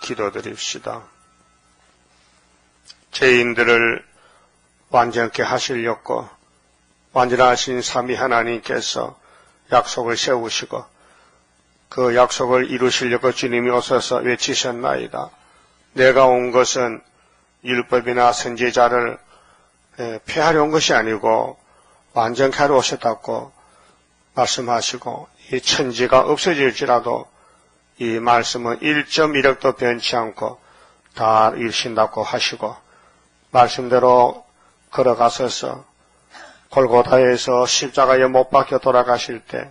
기도드립시다. 죄인들을 완전케 하시려고 완전하신 삼위 하나님께서 약속을 세우시고 그 약속을 이루시려고 주님이 오셔서 외치셨나이다. 내가 온 것은 율법이나 선지자를 폐하려 온 것이 아니고 완전케 하러 오셨다고 말씀하시고 이 천지가 없어질지라도 이 말씀은 1.1억도 변치 않고 다 이루신다고 하시고 말씀대로 걸어가셔서 골고다에서 십자가에 못 박혀 돌아가실 때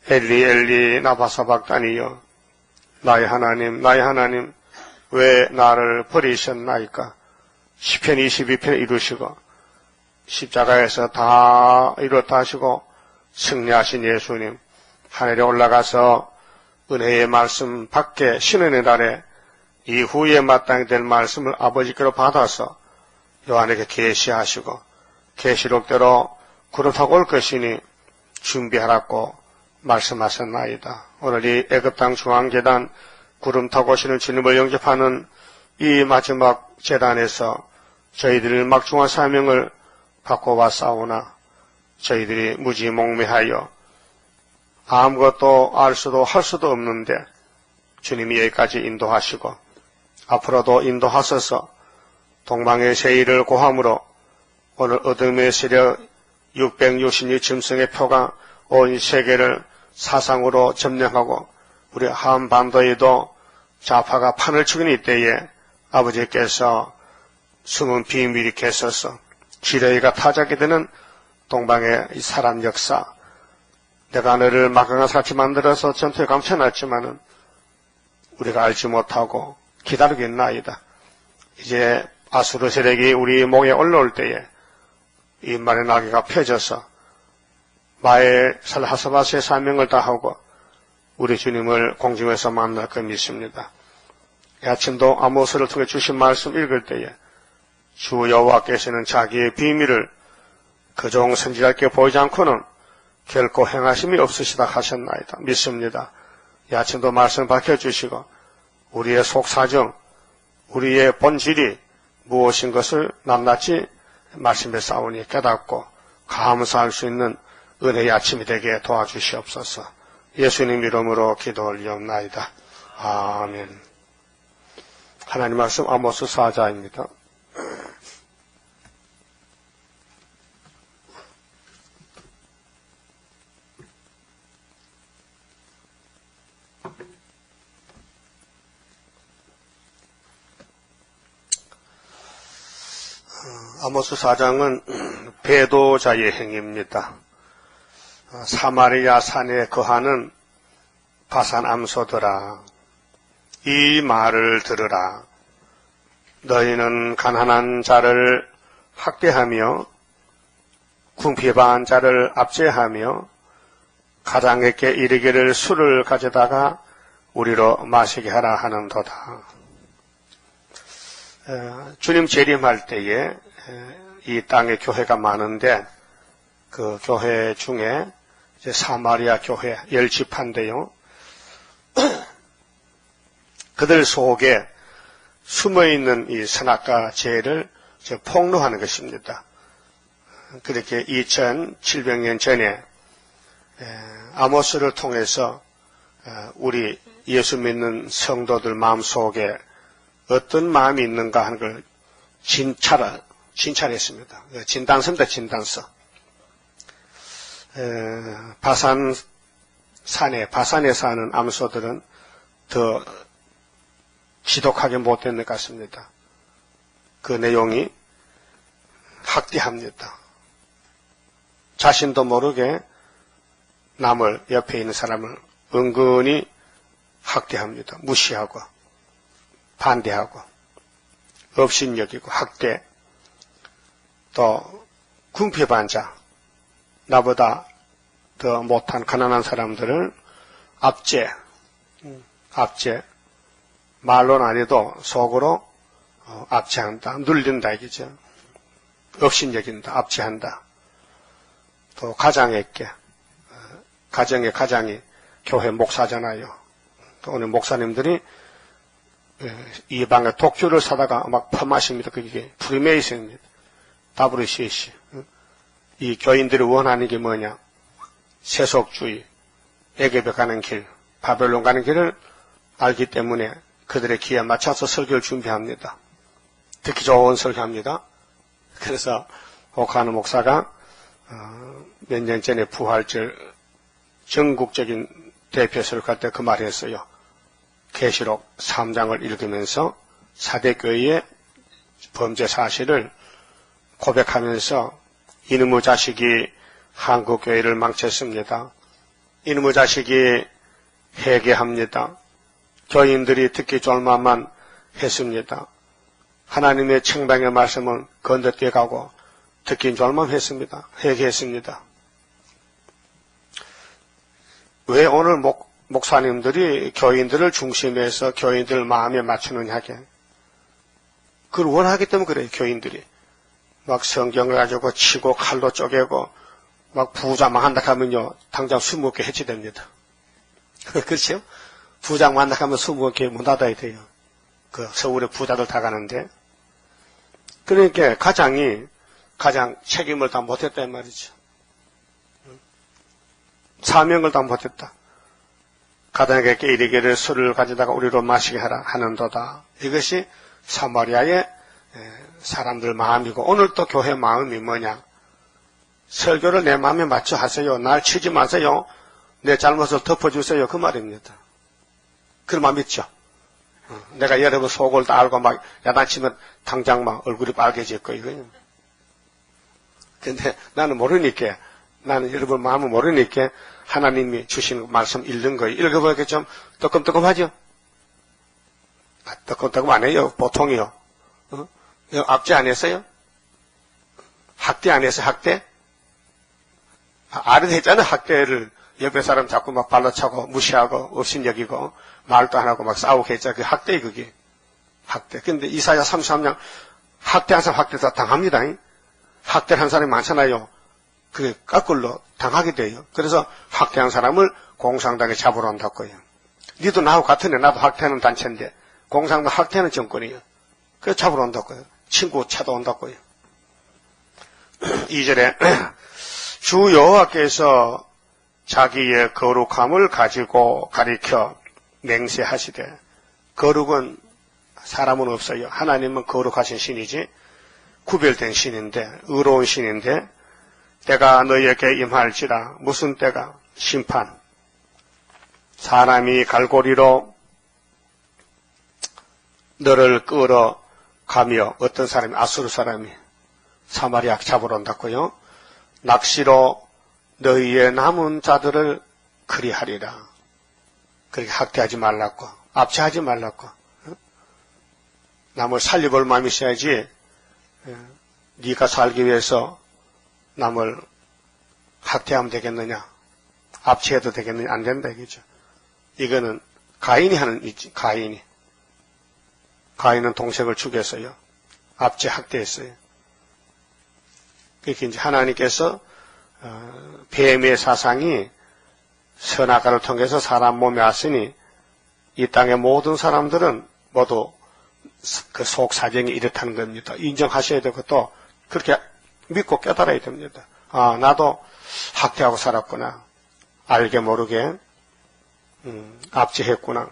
엘리 엘리 나바사박다니여 나의 하나님 왜 나를 버리셨나이까. 시편 22편 이루시고 십자가에서 다 이뤘다 하시고 승리하신 예수님 하늘에 올라가서 은혜의 말씀 밖에 신은의 날에 이후에 마땅히 될 말씀을 아버지께로 받아서 요한에게 계시하시고 계시록대로 구름 타고 올 것이니 준비하라고 말씀하셨나이다. 오늘 이 애굽 땅 중앙재단 구름 타고 오시는 주님을 영접하는 이 마지막 재단에서 저희들이 막중한 사명을 받고 왔사오나 저희들이 무지몽매하여 아무것도 알 수도 할 수도 없는데 주님이 여기까지 인도하시고 앞으로도 인도하셔서 동방의 세일을 고함으로 오늘 어둠의 세력 666 짐승의 표가 온 세계를 사상으로 점령하고 우리 한반도에도 좌파가 판을 치고 있는 이때에 아버지께서 숨은 비밀이 계셔서 지뢰가 타작이 되는 동방의 이 사람 역사, 내가 너를 막강한 사치 만들어서 전투에 감춰놨지만은 우리가 알지 못하고 기다리고 있나이다. 이제 아수르 세력이 우리 목에 올라올 때에 이 말의 날개가 펴져서 마엘 살하사바스의 사명을 다하고 우리 주님을 공중에서 만날 것 믿습니다. 이 아침도 아모스를 통해 주신 말씀 읽을 때에 주 여호와께서는 자기의 비밀을 그종 선지자께 보이지 않고는 결코 행하심이 없으시다 하셨나이다. 믿습니다. 이 아침도 말씀 밝혀주시고 우리의 속사정, 우리의 본질이 무엇인 것을 낱낱이 말씀에 싸우니 깨닫고 감사할 수 있는 은혜의 아침이 되게 도와주시옵소서. 예수님 이름으로 기도 올리옵나이다. 아멘. 하나님 말씀 아모스 4장입니다. 아모스 4장은 배도자의 행위입니다. 사마리아 산에 거하는 바산 암소들아, 이 말을 들으라. 너희는 가난한 자를 학대하며 궁핍한 자를 압제하며 가장에게 이르기를 술을 가져다가 우리로 마시게 하라 하는도다. 주님 재림할 때에 이 땅에 교회가 많은데 그 교회 중에 이제 사마리아 교회 10지파인데요. 그들 속에 숨어있는 이 선악과 죄를 폭로하는 것입니다. 그렇게 2700년 전에 아모스를 통해서 우리 예수 믿는 성도들 마음속에 어떤 마음이 있는가 하는 걸 진찰했습니다. 진단서입니다. 진단서. 바산에 사는 암소들은 더 지독하게 못된 것 같습니다. 그 내용이 학대합니다. 자신도 모르게 남을, 옆에 있는 사람을 은근히 학대합니다. 무시하고 반대하고 업신여기고 학대, 또 궁핍한 자, 나보다 더 못한 가난한 사람들을 압제, 말로는 안 해도 속으로 압제한다, 눌린다 이거죠. 업신여긴다, 압제한다. 또 가장에게, 가정이 교회 목사잖아요. 또 오늘 목사님들이 이방의 독주를 사다가 막 퍼마십니다. 그게 프리메이슨입니다. WCC. 이 교인들이 원하는 게 뭐냐? 세속주의, 애굽에 가는 길, 바벨론 가는 길을 알기 때문에 그들의 기에 맞춰서 설교를 준비합니다. 듣기 좋은 설교합니다. 그래서 오카노 목사가 몇 년 전에 부활절 전국적인 대표 설교할 때 그 말을 했어요. 계시록 3장을 읽으면서 사대교회의 범죄 사실을 고백하면서 이놈의 자식이 한국교회를 망쳤습니다. 이놈의 자식이 회개합니다. 교인들이 듣기 좋을만만 했습니다. 하나님의 청당의 말씀은 건너뛰어 가고 듣기 좋을만 했습니다. 회개했습니다. 왜 오늘 목사님들이 교인들을 중심해서 교인들 마음에 맞추느냐 하게. 그걸 원하기 때문에 그래요. 교인들이. 막 성경을 가지고 치고 칼로 쪼개고 막 부자만 한다 하면요. 당장 20개 해치됩니다. 그렇죠? 부자만 한다 하면 20개 문 닫아야 돼요. 그 서울에 부자들 다 가는데. 그러니까 가장 책임을 다 못했단 말이죠. 사명을 다 못했다. 가다에게 이르기를 술을 가져다가 우리로 마시게 하라 하는도다. 이것이 사마리아의 사람들 마음이고 오늘 또 교회 마음이 뭐냐? 설교를 내 마음에 맞춰 하세요. 날 치지 마세요. 내 잘못을 덮어주세요. 그 말입니다. 그 마음 있죠? 내가 여러분 속을 다 알고 막 야단치면 당장 막 얼굴이 빨개질 거예요. 근데 나는 모르니까, 나는 여러분 마음을 모르니까 하나님이 주신 말씀 읽는 거예요. 읽어보니까 좀 뜨끔뜨끔하죠? 뜨끔뜨끔 안 해요. 보통이요. 압제 안 했어요? 학대 안 했어요? 학대? 아래도 했잖아요. 학대를. 옆에 사람 자꾸 막 발라차고 무시하고 업신여기고 말도 안 하고 막 싸우고 했잖아요. 그 학대에 그게. 학대. 근데 이사야 33장 학대한 사람 학대다 당합니다. 학대를 한 사람이 많잖아요. 그게 거꾸로 당하게 돼요. 그래서 학대한 사람을 공산당에 잡으러 온다고요. 니도 나하고 같으네. 나도 학대하는 단체인데 공산당 학대하는 정권이에요. 그래서 잡으러 온다고요. 친구 찾아온다고요. 2절에 주 여호와께서 자기의 거룩함을 가지고 가리켜 맹세하시되, 거룩은 사람은 없어요. 하나님은 거룩하신 신이지 구별된 신인데, 의로운 신인데, 때가 너희에게 임할지라. 무슨 때가? 심판. 사람이 갈고리로 너를 끌어가며, 어떤 사람이, 아수르 사람이 사마리아 잡으러 온다고요. 낚시로 너희의 남은 자들을 그리하리라. 그렇게 학대하지 말라고, 압제하지 말라고. 남을 살려볼 마음이 있어야지. 네가 살기 위해서 남을 학대하면 되겠느냐, 압제해도 되겠느냐, 안 된다 이거죠. 이거는 가인이 하는 일이지. 가인은 동생을 죽였어요. 압제 학대했어요. 그렇게 이제 하나님께서 뱀의 사상이 선악과를 통해서 사람 몸에 왔으니 이 땅의 모든 사람들은 모두 그 속 사정이 이렇다는 겁니다. 인정하셔야 되고 또 그렇게 믿고 깨달아야 됩니다. 아, 나도 학대하고 살았구나. 알게 모르게 압제했구나.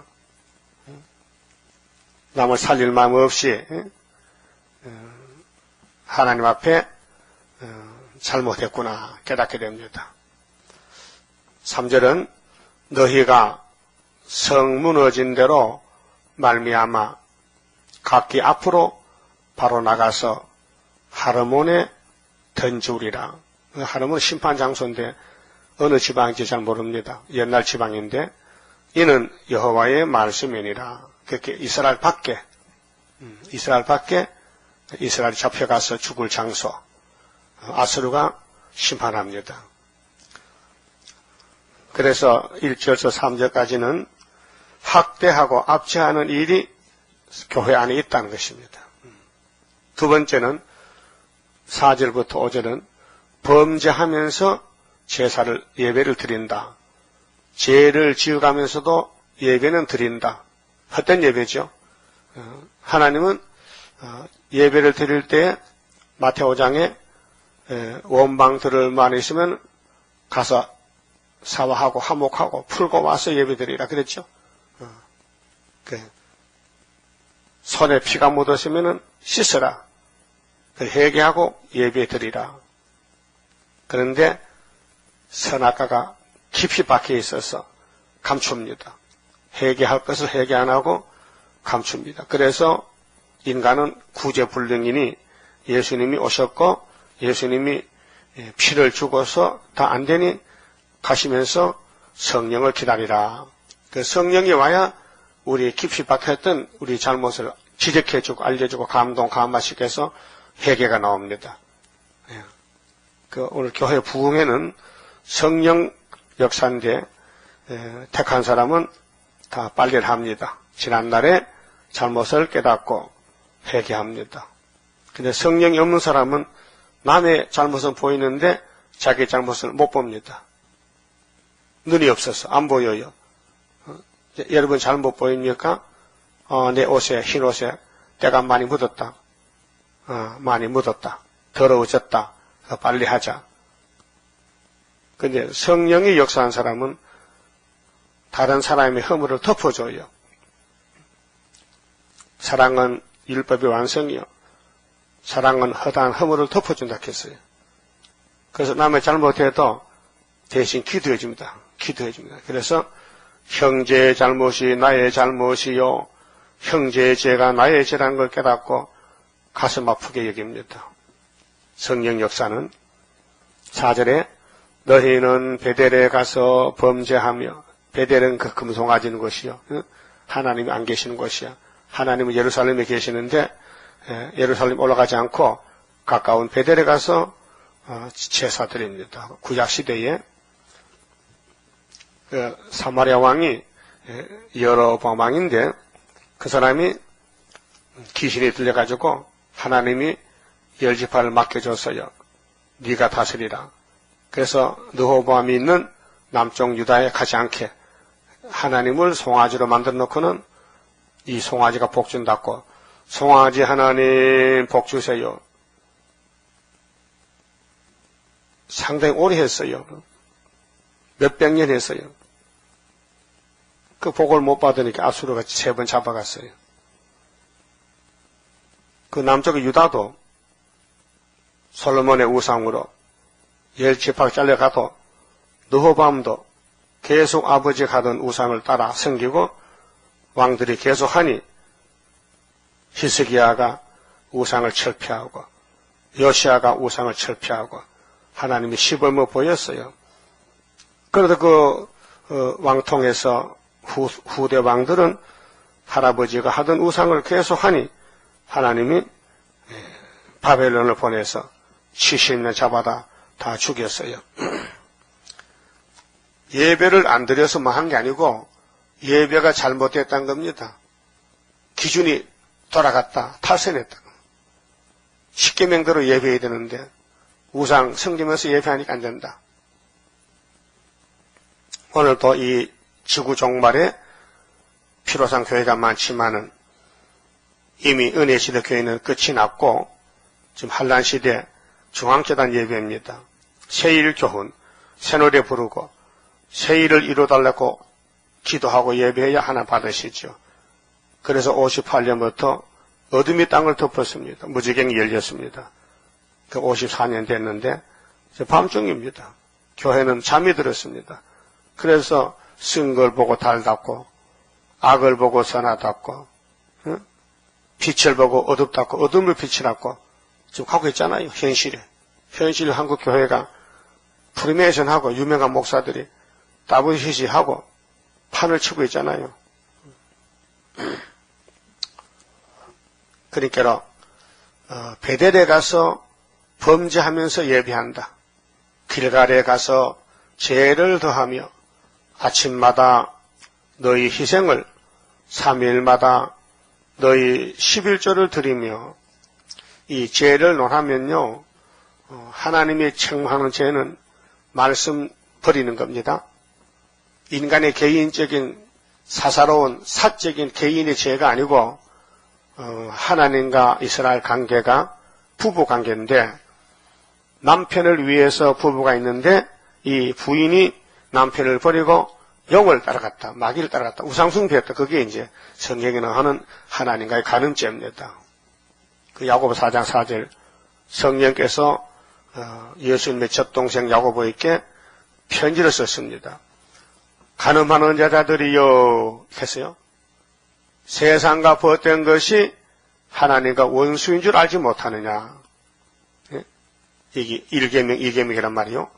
남을 살릴 마음 없이 하나님 앞에 잘못했구나 깨닫게 됩니다. 3절은 너희가 성 무너진 대로 말미암아 각기 앞으로 바로 나가서 하르몬에 던지우리라. 하르몬은 심판 장소인데 어느 지방인지 잘 모릅니다. 옛날 지방인데 이는 여호와의 말씀이니라. 그렇게 이스라엘 밖에 이스라엘이 잡혀가서 죽을 장소 아수르가 심판합니다. 그래서 1절에서 3절까지는 학대하고 압제하는 일이 교회 안에 있다는 것입니다. 두 번째는 4절부터 5절은 범죄하면서 제사를 예배를 드린다. 죄를 지어가면서도 예배는 드린다. 헛된 예배죠. 하나님은 예배를 드릴 때 마태오 5장에 원방들을 많이 있으면 가서 사화하고 화목하고 풀고 와서 예배드리라 그랬죠. 손에 피가 묻었으면 씻어라. 회개하고 예배드리라. 그런데 선악과가 깊이 박혀 있어서 감춥니다. 회개할 것을 회개 안 하고 감춥니다. 그래서 인간은 구제불능이니 예수님이 오셨고 예수님이 피를 주고서 다 안 되니 가시면서 성령을 기다리라. 그 성령이 와야 우리 깊이 박혔던 우리 잘못을 지적해주고 알려주고 감화시켜 해서 회개가 나옵니다. 오늘 교회 부흥회는 성령 역사인데 택한 사람은 다 빨리를 합니다. 지난날에 잘못을 깨닫고 회개합니다. 근데 성령이 없는 사람은 남의 잘못은 보이는데 자기 잘못을 못 봅니다. 눈이 없어서 안 보여요. 여러분 잘못 보입니까? 내 옷에, 흰 옷에 때가 많이 묻었다. 많이 묻었다. 더러워졌다. 빨리 하자. 근데 성령이 역사한 사람은 다른 사람의 허물을 덮어줘요. 사랑은 율법의 완성이요. 사랑은 허다한 허물을 덮어준다 했어요. 그래서 남의 잘못해도 대신 기도해줍니다. 기도해줍니다. 그래서 형제의 잘못이 나의 잘못이요. 형제의 죄가 나의 죄라는 걸 깨닫고 가슴 아프게 여깁니다. 성령 역사는 4절에 너희는 베델에 가서 범죄하며 베델은 그 금송아지는 곳이요. 하나님이 안 계시는 곳이야. 하나님은 예루살렘에 계시는데 예루살렘 올라가지 않고 가까운 베델에 가서 제사 드립니다. 구약시대에 사마리아 왕이 여로보암 왕인데 그 사람이 귀신이 들려가지고 하나님이 10지파를 맡겨줬어요. 네가 다스리라. 그래서 르호보암이 있는 남쪽 유다에 가지 않게 하나님을 송아지로 만들어 놓고는 이 송아지가 복준받고 송아지 하나님 복주세요. 상당히 오래 했어요. 몇백 년 했어요. 그 복을 못 받으니까 아수르가 3번 잡아갔어요. 그 남쪽의 유다도 솔로몬의 우상으로 10지파가 잘려가도 르호보암도 계속 아버지가 하던 우상을 따라 섬기고 왕들이 계속하니 히스기야가 우상을 철폐하고 요시야가 우상을 철폐하고 하나님이 시범을 보였어요. 그래도 그 왕통에서 후대 왕들은 할아버지가 하던 우상을 계속하니 하나님이 바벨론을 보내서 70년 잡아다 다 죽였어요. 예배를 안 드려서만 한 게 아니고 예배가 잘못됐다는 겁니다. 기준이 돌아갔다. 탈선했다. 십계명대로 예배해야 되는데 우상 섬기면서 예배하니까 안 된다. 오늘도 이 지구 종말에 피로상 교회가 많지만은 이미 은혜시대 교회는 끝이 났고 지금 한란시대 중앙재단 예배입니다. 새일 교훈, 새노래 부르고 새일을 이루어달라고 기도하고 예배해야 하나 받으시죠. 그래서 58년부터 어둠이 땅을 덮었습니다. 무지개가 열렸습니다. 그 54년 됐는데 밤중입니다. 교회는 잠이 들었습니다. 그래서 쓴 걸 보고 달답고 악을 보고 선하답고 빛을 보고 어둡답고 어둠을 빛이랍고 지금 하고 있잖아요. 현실에. 현실 한국 교회가 프리메이션하고 유명한 목사들이 WCC하고 판을 치고 있잖아요. 그러니까 베델에 가서 범죄하면서 예배한다. 길갈에 가서 죄를 더하며 아침마다 너희 희생을 3일마다 너희 11조를 드리며 이 죄를 논하면요. 하나님이 청하는 죄는 말씀 버리는 겁니다. 인간의 개인적인 사사로운 사적인 개인의 죄가 아니고 하나님과 이스라엘 관계가 부부 관계인데 남편을 위해서 부부가 있는데 이 부인이 남편을 버리고 영을 따라갔다. 마귀를 따라갔다. 우상숭배했다. 그게 이제 성경에는 하는 하나님과의 간음죄입니다. 그 야고보 4장 4절 성령께서 예수님의 젖동생 야고보에게 편지를 썼습니다. 간음하는 여자들이여 했어요. 세상과 벗된 것이 하나님과 원수인 줄 알지 못하느냐. 이게 1계명, 2계명이란 말이요.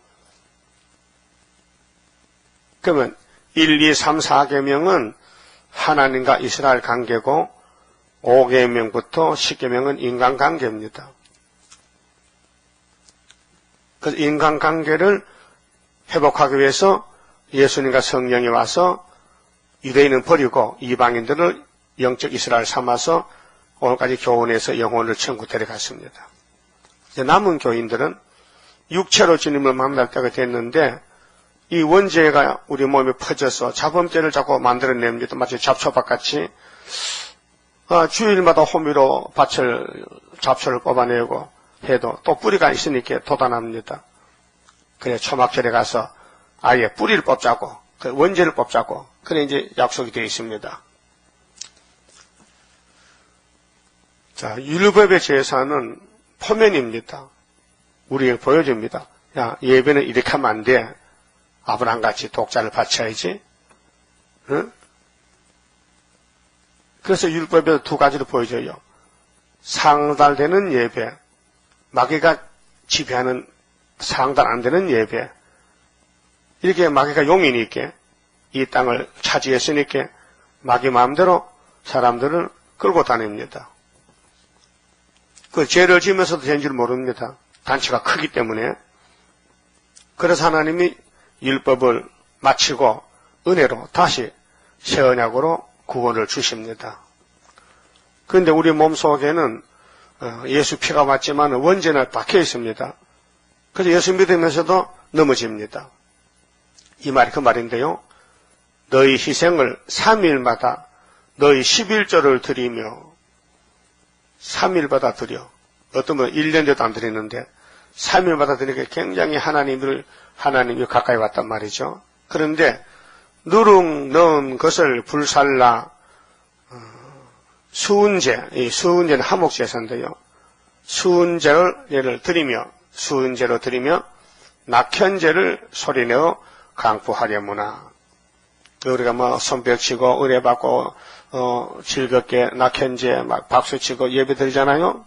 그러면 1, 2, 3, 4계명은 하나님과 이스라엘 관계고 5계명부터 10계명은 인간관계입니다. 그래서 인간관계를 회복하기 위해서 예수님과 성령이 와서 유대인은 버리고 이방인들을 영적 이스라엘 삼아서 오늘까지 교훈해서 영혼을 천국 데려갔습니다. 이제 남은 교인들은 육체로 주님을 만날 때가 됐는데 이 원죄가 우리 몸에 퍼져서 자범죄를 자꾸 만들어냅니다. 마치 잡초밭같이 주일마다 호미로 잡초를 뽑아내고 해도 또 뿌리가 있으니까 돋아납니다. 그래 초막절에 가서 아예 뿌리를 뽑자고 그 원죄를 뽑자고 그래 이제 약속이 되어 있습니다. 자, 율법의 제사는 포면입니다. 우리에게 보여줍니다. 야, 예배는 이렇게 하면 안 돼. 아브라함같이 독자를 바쳐야지. 응? 그래서 율법에서 두 가지로 보여줘요. 상달되는 예배, 마귀가 지배하는 상달 안 되는 예배. 이렇게 마귀가 용인이 있게 이 땅을 차지했으니까 마귀 마음대로 사람들을 끌고 다닙니다. 그 죄를 지으면서도 된 줄 모릅니다. 단체가 크기 때문에. 그래서 하나님이 율법을 마치고 은혜로 다시 새 언약으로 구원을 주십니다. 그런데 우리 몸속에는 예수 피가 맞지만 원죄는 박혀 있습니다. 그래서 예수 믿으면서도 넘어집니다. 이 말이 그 말인데요. 너희 희생을 3일마다 너희 11조를 드리며 3일마다 드려. 어떤 분은 1년째도 안 드리는데 3일마다 드리니까 굉장히 하나님이 가까이 왔단 말이죠. 그런데 누룩 넣은 것을 불살라 수은제, 이 수은제는 화목제사인데요. 수은제를 드리며 수은제로 드리며 낙현제를 소리내어 강포하려무나. 우리가 뭐 손뼉치고 의뢰받고 즐겁게 낙현제 막 박수치고 예배 드리잖아요.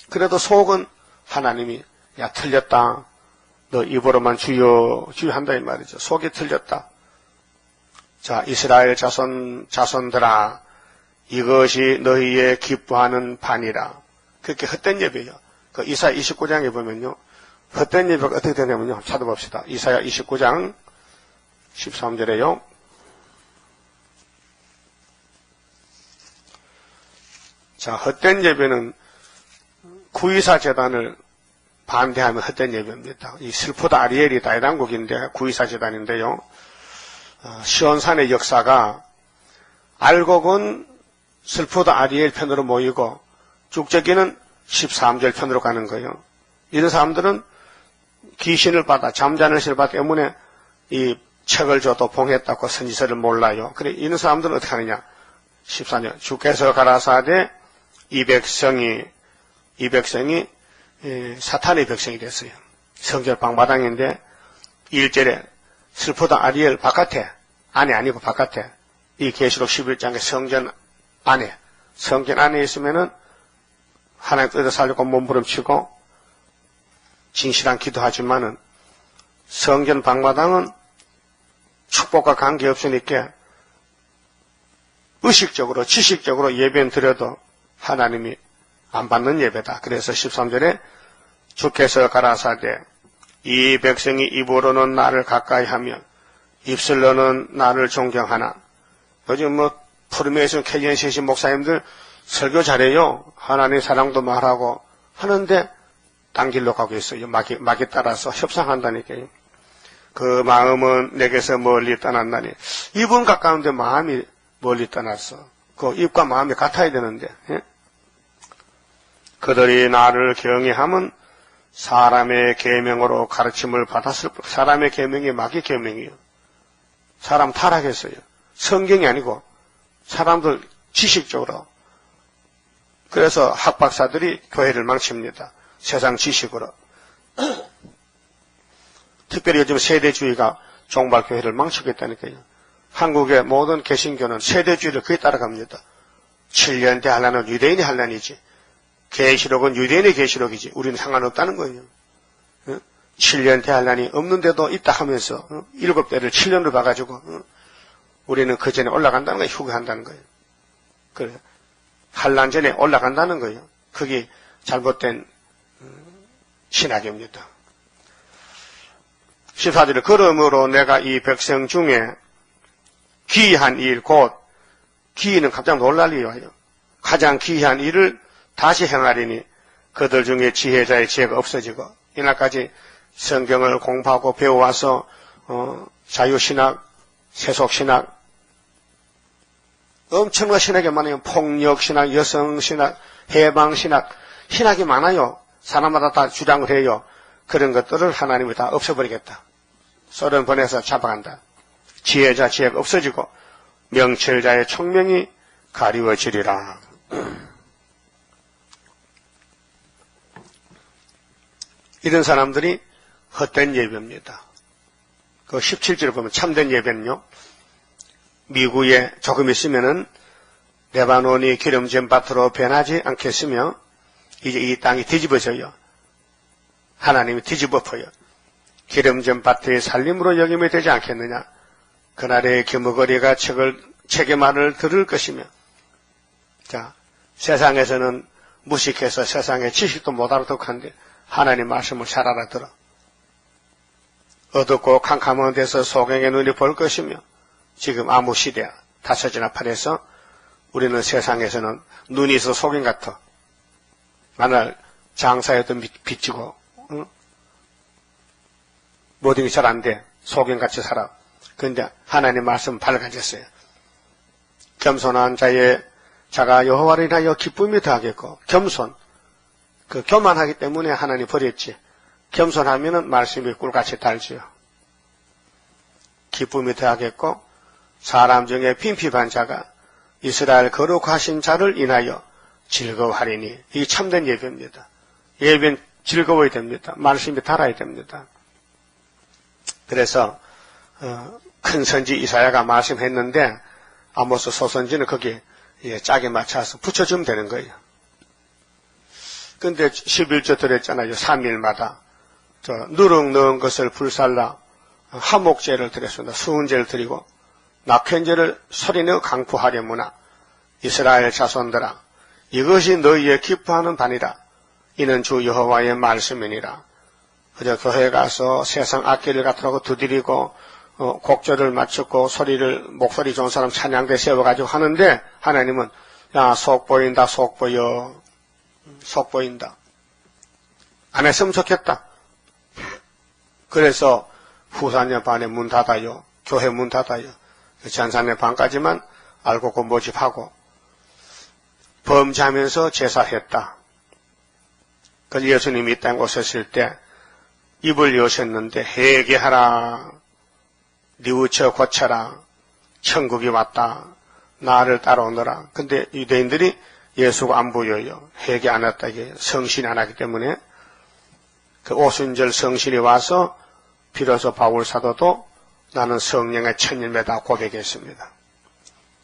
그래도 속은 하나님이 야 틀렸다. 너 입으로만 주여 주여 한다 이 말이죠. 속이 틀렸다. 자, 이스라엘 자손들아 이것이 너희의 기뻐하는 반이라. 그렇게 헛된 예배예요. 그 이사야 29장에 보면요. 헛된 예배가 어떻게 되냐면요. 찾아봅시다. 이사야 29장 13절에요. 자, 헛된 예배는 구이사 제단을 반대하면 헛된 예배입니다. 이 슬프다 아리엘이 다이단국인데 구이사 제단인데요. 시온산의 역사가 알곡은 슬프다 아리엘 편으로 모이고 죽적이는 13절 편으로 가는 거예요. 이런 사람들은 귀신을 받아 잠자는 신을 받기 때문에 이 책을 줘도 봉했다고 선지서를 몰라요. 그래 이런 사람들은 어떻게 하느냐. 14절 주께서 가라사대 이 백성이 사탄의 백성이 됐어요. 성전 방마당인데 1절에 슬프다 아리엘 바깥에 안에 아니고 바깥에 이 계시록 11장의 성전 안에 있으면은 하나님 뜻을 살려고 몸부림치고 진실한 기도하지만은 성전 방마당은 축복과 관계없으니까 의식적으로 지식적으로 예배는 드려도 하나님이 안 받는 예배다. 그래서 13절에 주께서 가라사대 이 백성이 입으로는 나를 가까이 하며 입술로는 나를 존경하나. 요즘 푸르메이슨 KNCC 목사님들 설교 잘해요. 하나님 사랑도 말하고 하는데 딴 길로 가고 있어요. 마귀 따라서 협상한다니까요. 그 마음은 내게서 멀리 떠났나니. 입은 가까운데 마음이 멀리 떠났어. 그 입과 마음이 같아야 되는데. 예? 그들이 나를 경외하면 사람의 계명으로 가르침을 받았을 뿐. 사람의 계명이 마귀 계명이에요. 사람 타락했어요. 성경이 아니고 사람들 지식적으로. 그래서 학박사들이 교회를 망칩니다. 세상 지식으로. 특별히 요즘 세대주의가 종말교회를 망치겠다니까요. 한국의 모든 개신교는 세대주의를 거의 따라갑니다. 7년대 할라는 유대인이 할란이지. 계시록은 유대인의 계시록이지. 우리는 상관없다는 거예요. 7년대 할란이 없는데도 있다 하면서 7대를 7년으로 봐가지고 우리는 그 전에 올라간다는 거예요. 휴거한다는 거예요. 그래. 한란 전에 올라간다는 거예요. 그게 잘못된 신학입니다. 14절 그러므로 내가 이 백성 중에 기이한 일 곧 기이는 깜짝 놀랄 일이에요. 가장 기이한 일을 다시 행하리니 그들 중에 지혜자의 지혜가 없어지고 이날까지 성경을 공부하고 배워와서 자유신학, 세속신학 엄청난 신학이 많아요. 폭력신학, 여성신학, 해방신학 신학이 많아요. 사람마다 다 주장을 해요. 그런 것들을 하나님이 다 없애버리겠다. 썰은 보내서 잡아간다. 지혜자 지혜가 없어지고 명철자의 총명이 가리워지리라. 이런 사람들이 헛된 예배입니다. 그 17절을 보면 참된 예배는요. 미국에 조금 있으면은 레바논이 기름진 밭으로 변하지 않겠으며 이제 이 땅이 뒤집어져요. 하나님이 뒤집어 엎어요. 기름진 밭의 살림으로 여김이 되지 않겠느냐. 그날의 기머거리가 책의 말을 들을 것이며. 자, 세상에서는 무식해서 세상의 지식도 못 알아듣는데 하나님 말씀을 잘 알아들어. 어둡고 캄캄한 데서 소경의 눈이 볼 것이며 지금 아무 시대야. 다섯이나 팔에서 우리는 세상에서는 눈이 있어 소경 같아. 만날 장사에도 비치고 모든 게 잘 안 돼. 소경같이 살아. 그런데 하나님 말씀 밝아졌어요. 겸손한 자가 여호와를 인하여 기쁨이 더하겠고 겸손. 그 교만하기 때문에 하나님 버렸지. 겸손하면은 말씀이 꿀같이 달지요. 기쁨이 더하겠고 사람 중에 빈핍한 자가 이스라엘 거룩하신 자를 인하여 즐거워하리니 이게 참된 예배입니다. 예배는 즐거워야 됩니다. 말씀이 달아야 됩니다. 그래서 큰 선지 이사야가 말씀했는데 아모스 소선지는 거기에 짝에 맞춰서 붙여주면 되는 거예요. 근데 11조 드렸잖아요. 3일마다 누룩 넣은 것을 불살라 화목제를 드렸습니다. 수은제를 드리고 낙현제를 소리내어 강구하려무나 이스라엘 자손들아 이것이 너희의 기뻐하는 반이라. 이는 주 여호와의 말씀이니라. 그저 교회 가서 세상 악기를 갖다가 두드리고 곡절을 맞추고 목소리 좋은 사람 찬양대 세워가지고 하는데 하나님은 야 속 보인다 속 보여 속 보인다. 안 했으면 좋겠다. 그래서 후사년 반에 문 닫아요. 교회 문 닫아요. 전사년 반까지만 알고 그 모집하고 범죄하면서 제사했다. 그래서 예수님이 이 땅에 오셨을 때 입을 여셨는데 회개하라. 뉘우쳐 고쳐라. 천국이 왔다. 나를 따라오너라. 근데 유대인들이 예수가 안 보여요. 회개 안 했다. 이게 성신이 안 하기 때문에 그 오순절 성신이 와서 비로소 바울 사도도 나는 성령의 첫 열매다 고백했습니다.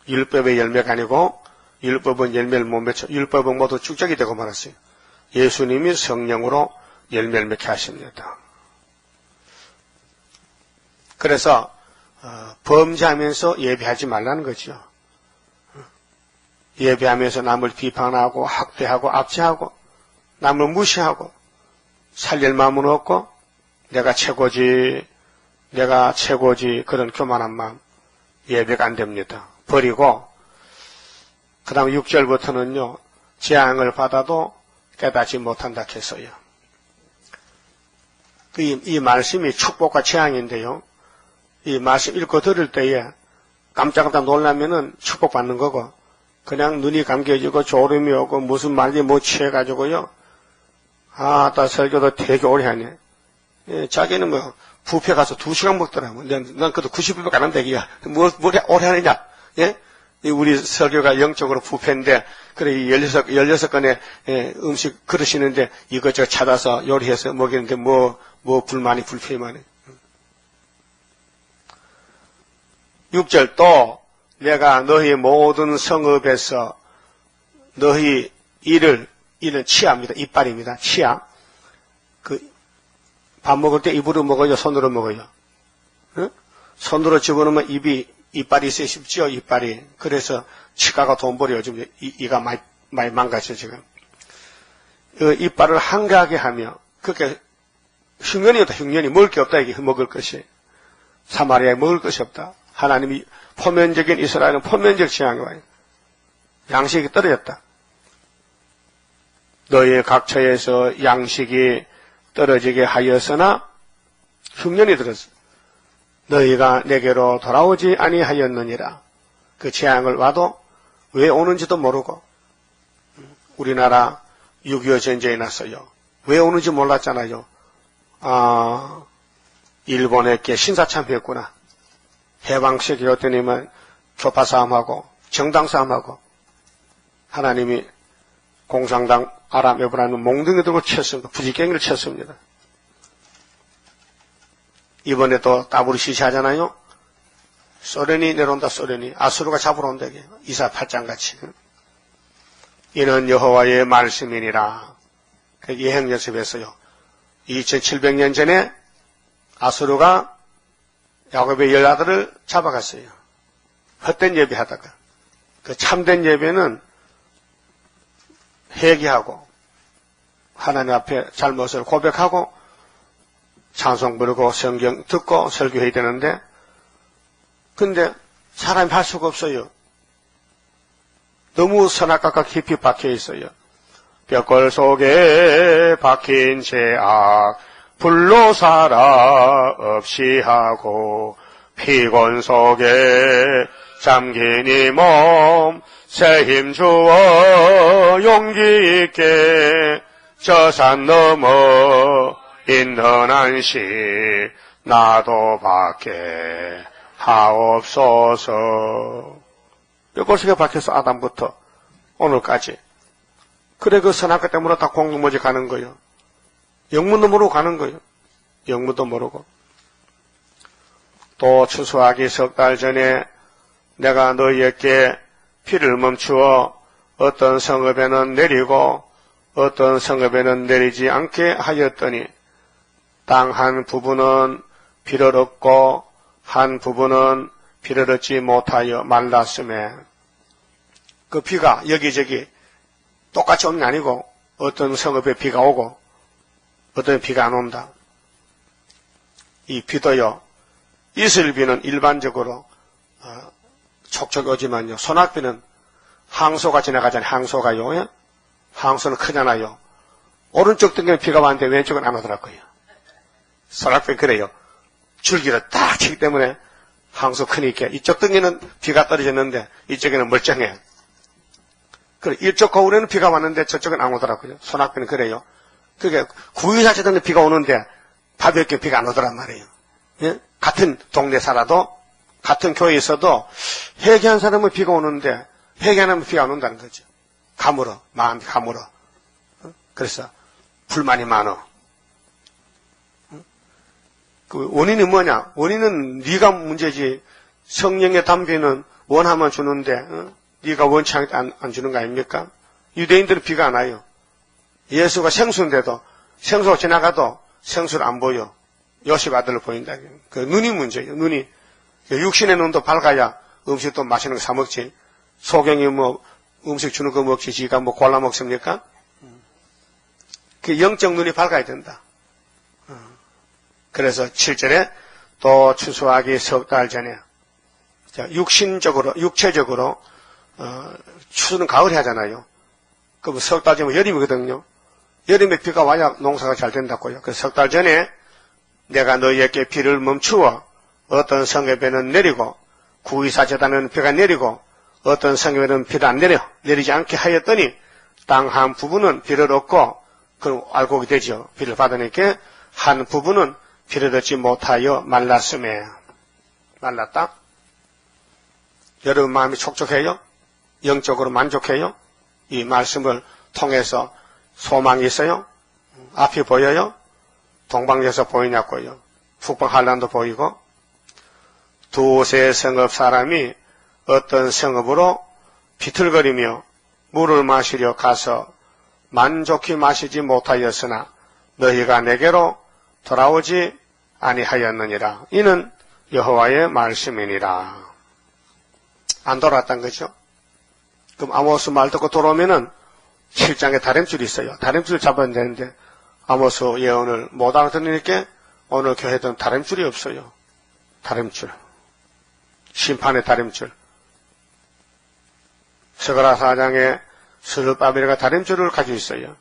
율법의 열매가 아니고 율법은 열매를 못 맺혀. 율법은 모두 축적이 되고 말았어요. 예수님이 성령으로 열매를 맺게 하십니다. 그래서 범죄하면서 예배하지 말라는 거죠. 예배하면서 남을 비판하고 학대하고 압제하고 남을 무시하고 살릴 마음은 없고 내가 최고지 그런 교만한 마음 예배가 안 됩니다. 버리고 그 다음 6절부터는요. 재앙을 받아도 깨닫지 못한다 했어요. 이 말씀이 축복과 재앙인데요. 이 말씀 읽고 들을 때에 깜짝깜짝 놀라면은 축복받는 거고 그냥 눈이 감겨지고 졸음이 오고 무슨 말인지 못 취해가지고요. 나 설교도 되게 오래 하네. 예, 자기는 뭐 뷔페 가서 2시간 먹더라고. 난 그래도 90분밖에 안 한다 이야. 뭘 오래 하느냐? 예? 우리 설교가 영적으로 뷔페인데 그래 16건의 음식 그러시는데 이것저것 찾아서 요리해서 먹이는데 뭐 불만이 불평만이. 6절 또 내가 너희 모든 성읍에서 너희 이는 치아입니다. 이빨입니다. 치아. 밥 먹을 때 입으로 먹어요? 손으로 먹어요? 응? 손으로 집어넣으면 이빨이 있어야 쉽죠? 이빨이. 그래서 치과가 돈 벌이 요즘 이가 많이 망가져 지금. 이빨을 한가하게 하며 그렇게 흉년이었다. 흉년이 먹을 게 없다. 이게 먹을 것이. 사마리아에 먹을 것이 없다. 하나님이 포면적인 이스라엘은 포면적 취향이 와요. 양식이 떨어졌다. 너희의 각처에서 양식이 떨어지게 하였으나 흉년이 들었어. 너희가 내게로 돌아오지 아니하였느니라. 그 재앙을 와도 왜 오는지도 모르고. 우리나라 6.25 전쟁이 났어요. 왜 오는지 몰랐잖아요. 일본에게 신사참배했구나. 해방식이 어떠냐면 교파 싸움하고 정당 싸움하고 하나님이 공산당 아랍에브라는 몽둥이 들고 쳤습니다. 부지깽이를 쳤습니다. 이번에 또 따블이 시시하잖아요. 소련이 내려온다. 소련이 아수르가 잡으러 온다. 이사 8장 같이. 이는 여호와의 말씀이니라. 예행 연습했어요. 2700년 전에 아수르가 야곱의 10아들을 잡아갔어요. 헛된 예배하다가. 그 참된 예배는 회개하고 하나님 앞에 잘못을 고백하고 찬송 부르고 성경 듣고 설교해야 되는데 근데 사람이 할 수가 없어요. 너무 선악과가 깊이 박혀 있어요. 벽골 속에 박힌 죄악 불로 살아 없이 하고 피곤 속에 잠긴 이 몸 새 힘 주어 용기 있게 저 산 넘어 있는 한시 나도 받게 하옵소서. 벽골 속에 박혀서 아담부터 오늘까지. 그래 그 선악과 때문에 다 공동모지 가는 거예요. 영문도 모르고 가는 거예요. 영문도 모르고. 또 추수하기 3달 전에 내가 너희에게 피를 멈추어 어떤 성읍에는 내리고 어떤 성읍에는 내리지 않게 하였더니 땅 한 부분은 피를 얻고 한 부분은 피를 얻지 못하여 말랐음에 그 비가 여기저기 똑같이 오는 게 아니고 어떤 성읍에 비가 오고 어떤 비가 안 온다. 이 비도요. 이슬비는 일반적으로 촉촉 오지만요. 소낙비는 항소가 지나가잖아요. 항소가요. 예? 항소는 크잖아요. 오른쪽 등에는 비가 왔는데 왼쪽은 안 오더라고요. 소낙비는 그래요. 줄기를 딱 치기 때문에 항소 크니까 이쪽 등에는 비가 떨어졌는데 이쪽에는 멀쩡해요. 그래 이쪽 거울에는 비가 왔는데 저쪽은 안 오더라고요. 소낙비는 그래요. 그게 구이사체들은 비가 오는데 바베큐 비가 안 오더란 말이에요. 예? 같은 동네 살아도 같은 교회에 있어도 회개한 사람은 비가 오는데 회개 안 하면 비가 안 온다는 거죠. 가물어. 마음이 가물어. 그래서 불만이 많어. 그 원인이 뭐냐? 원인은 네가 문제지. 성령의 담비는 원하면 주는데 네가 원치 않게 안 주는 거 아닙니까? 유대인들은 비가 안 와요. 예수가 생수인데도 생수가 지나가도 생수를 안 보여. 요셉 아들을 보인다. 그 눈이 문제예요. 눈이. 육신의 눈도 밝아야 음식도 맛있는 거 사 먹지. 소경이 뭐 음식 주는 거 먹지 지가 뭐 골라 먹습니까? 그 영적 눈이 밝아야 된다. 그래서 7절에 또 추수하기 3달 전에 육신적으로 육체적으로 추수는 가을에 하잖아요. 그럼 3달 전에 여름이거든요. 여름에 비가 와야 농사가 잘 된다고요. 그래서 3달 전에 내가 너희에게 비를 멈추어 어떤 성읍에는 내리고 구이사 재단에는 비가 내리고 어떤 성에는 비를 안 내리지 않게 하였더니 땅 한 부분은 비를 얻고, 그럼 알고 되죠. 비를 받으니까 한 부분은 비를 얻지 못하여 말랐음에. 말랐다? 여러분 마음이 촉촉해요? 영적으로 만족해요? 이 말씀을 통해서 소망이 있어요? 앞이 보여요? 동방에서 보이냐고요. 북방 한란도 보이고. 두세 성읍 사람이 어떤 성읍으로 비틀거리며 물을 마시려 가서 만족히 마시지 못하였으나 너희가 내게로 돌아오지 아니하였느니라. 이는 여호와의 말씀이니라. 안 돌아왔단 거죠. 그럼 아모스 말 듣고 돌아오면은 7장에 다림줄이 있어요. 다림줄 잡아야 되는데 아모스 예언을 못 알아듣으니까 오늘 교회에는 다림줄이 없어요. 다림줄. 심판의 다림줄. 스가랴 4장에 스룹바벨가 다림줄을 가지고 있어요.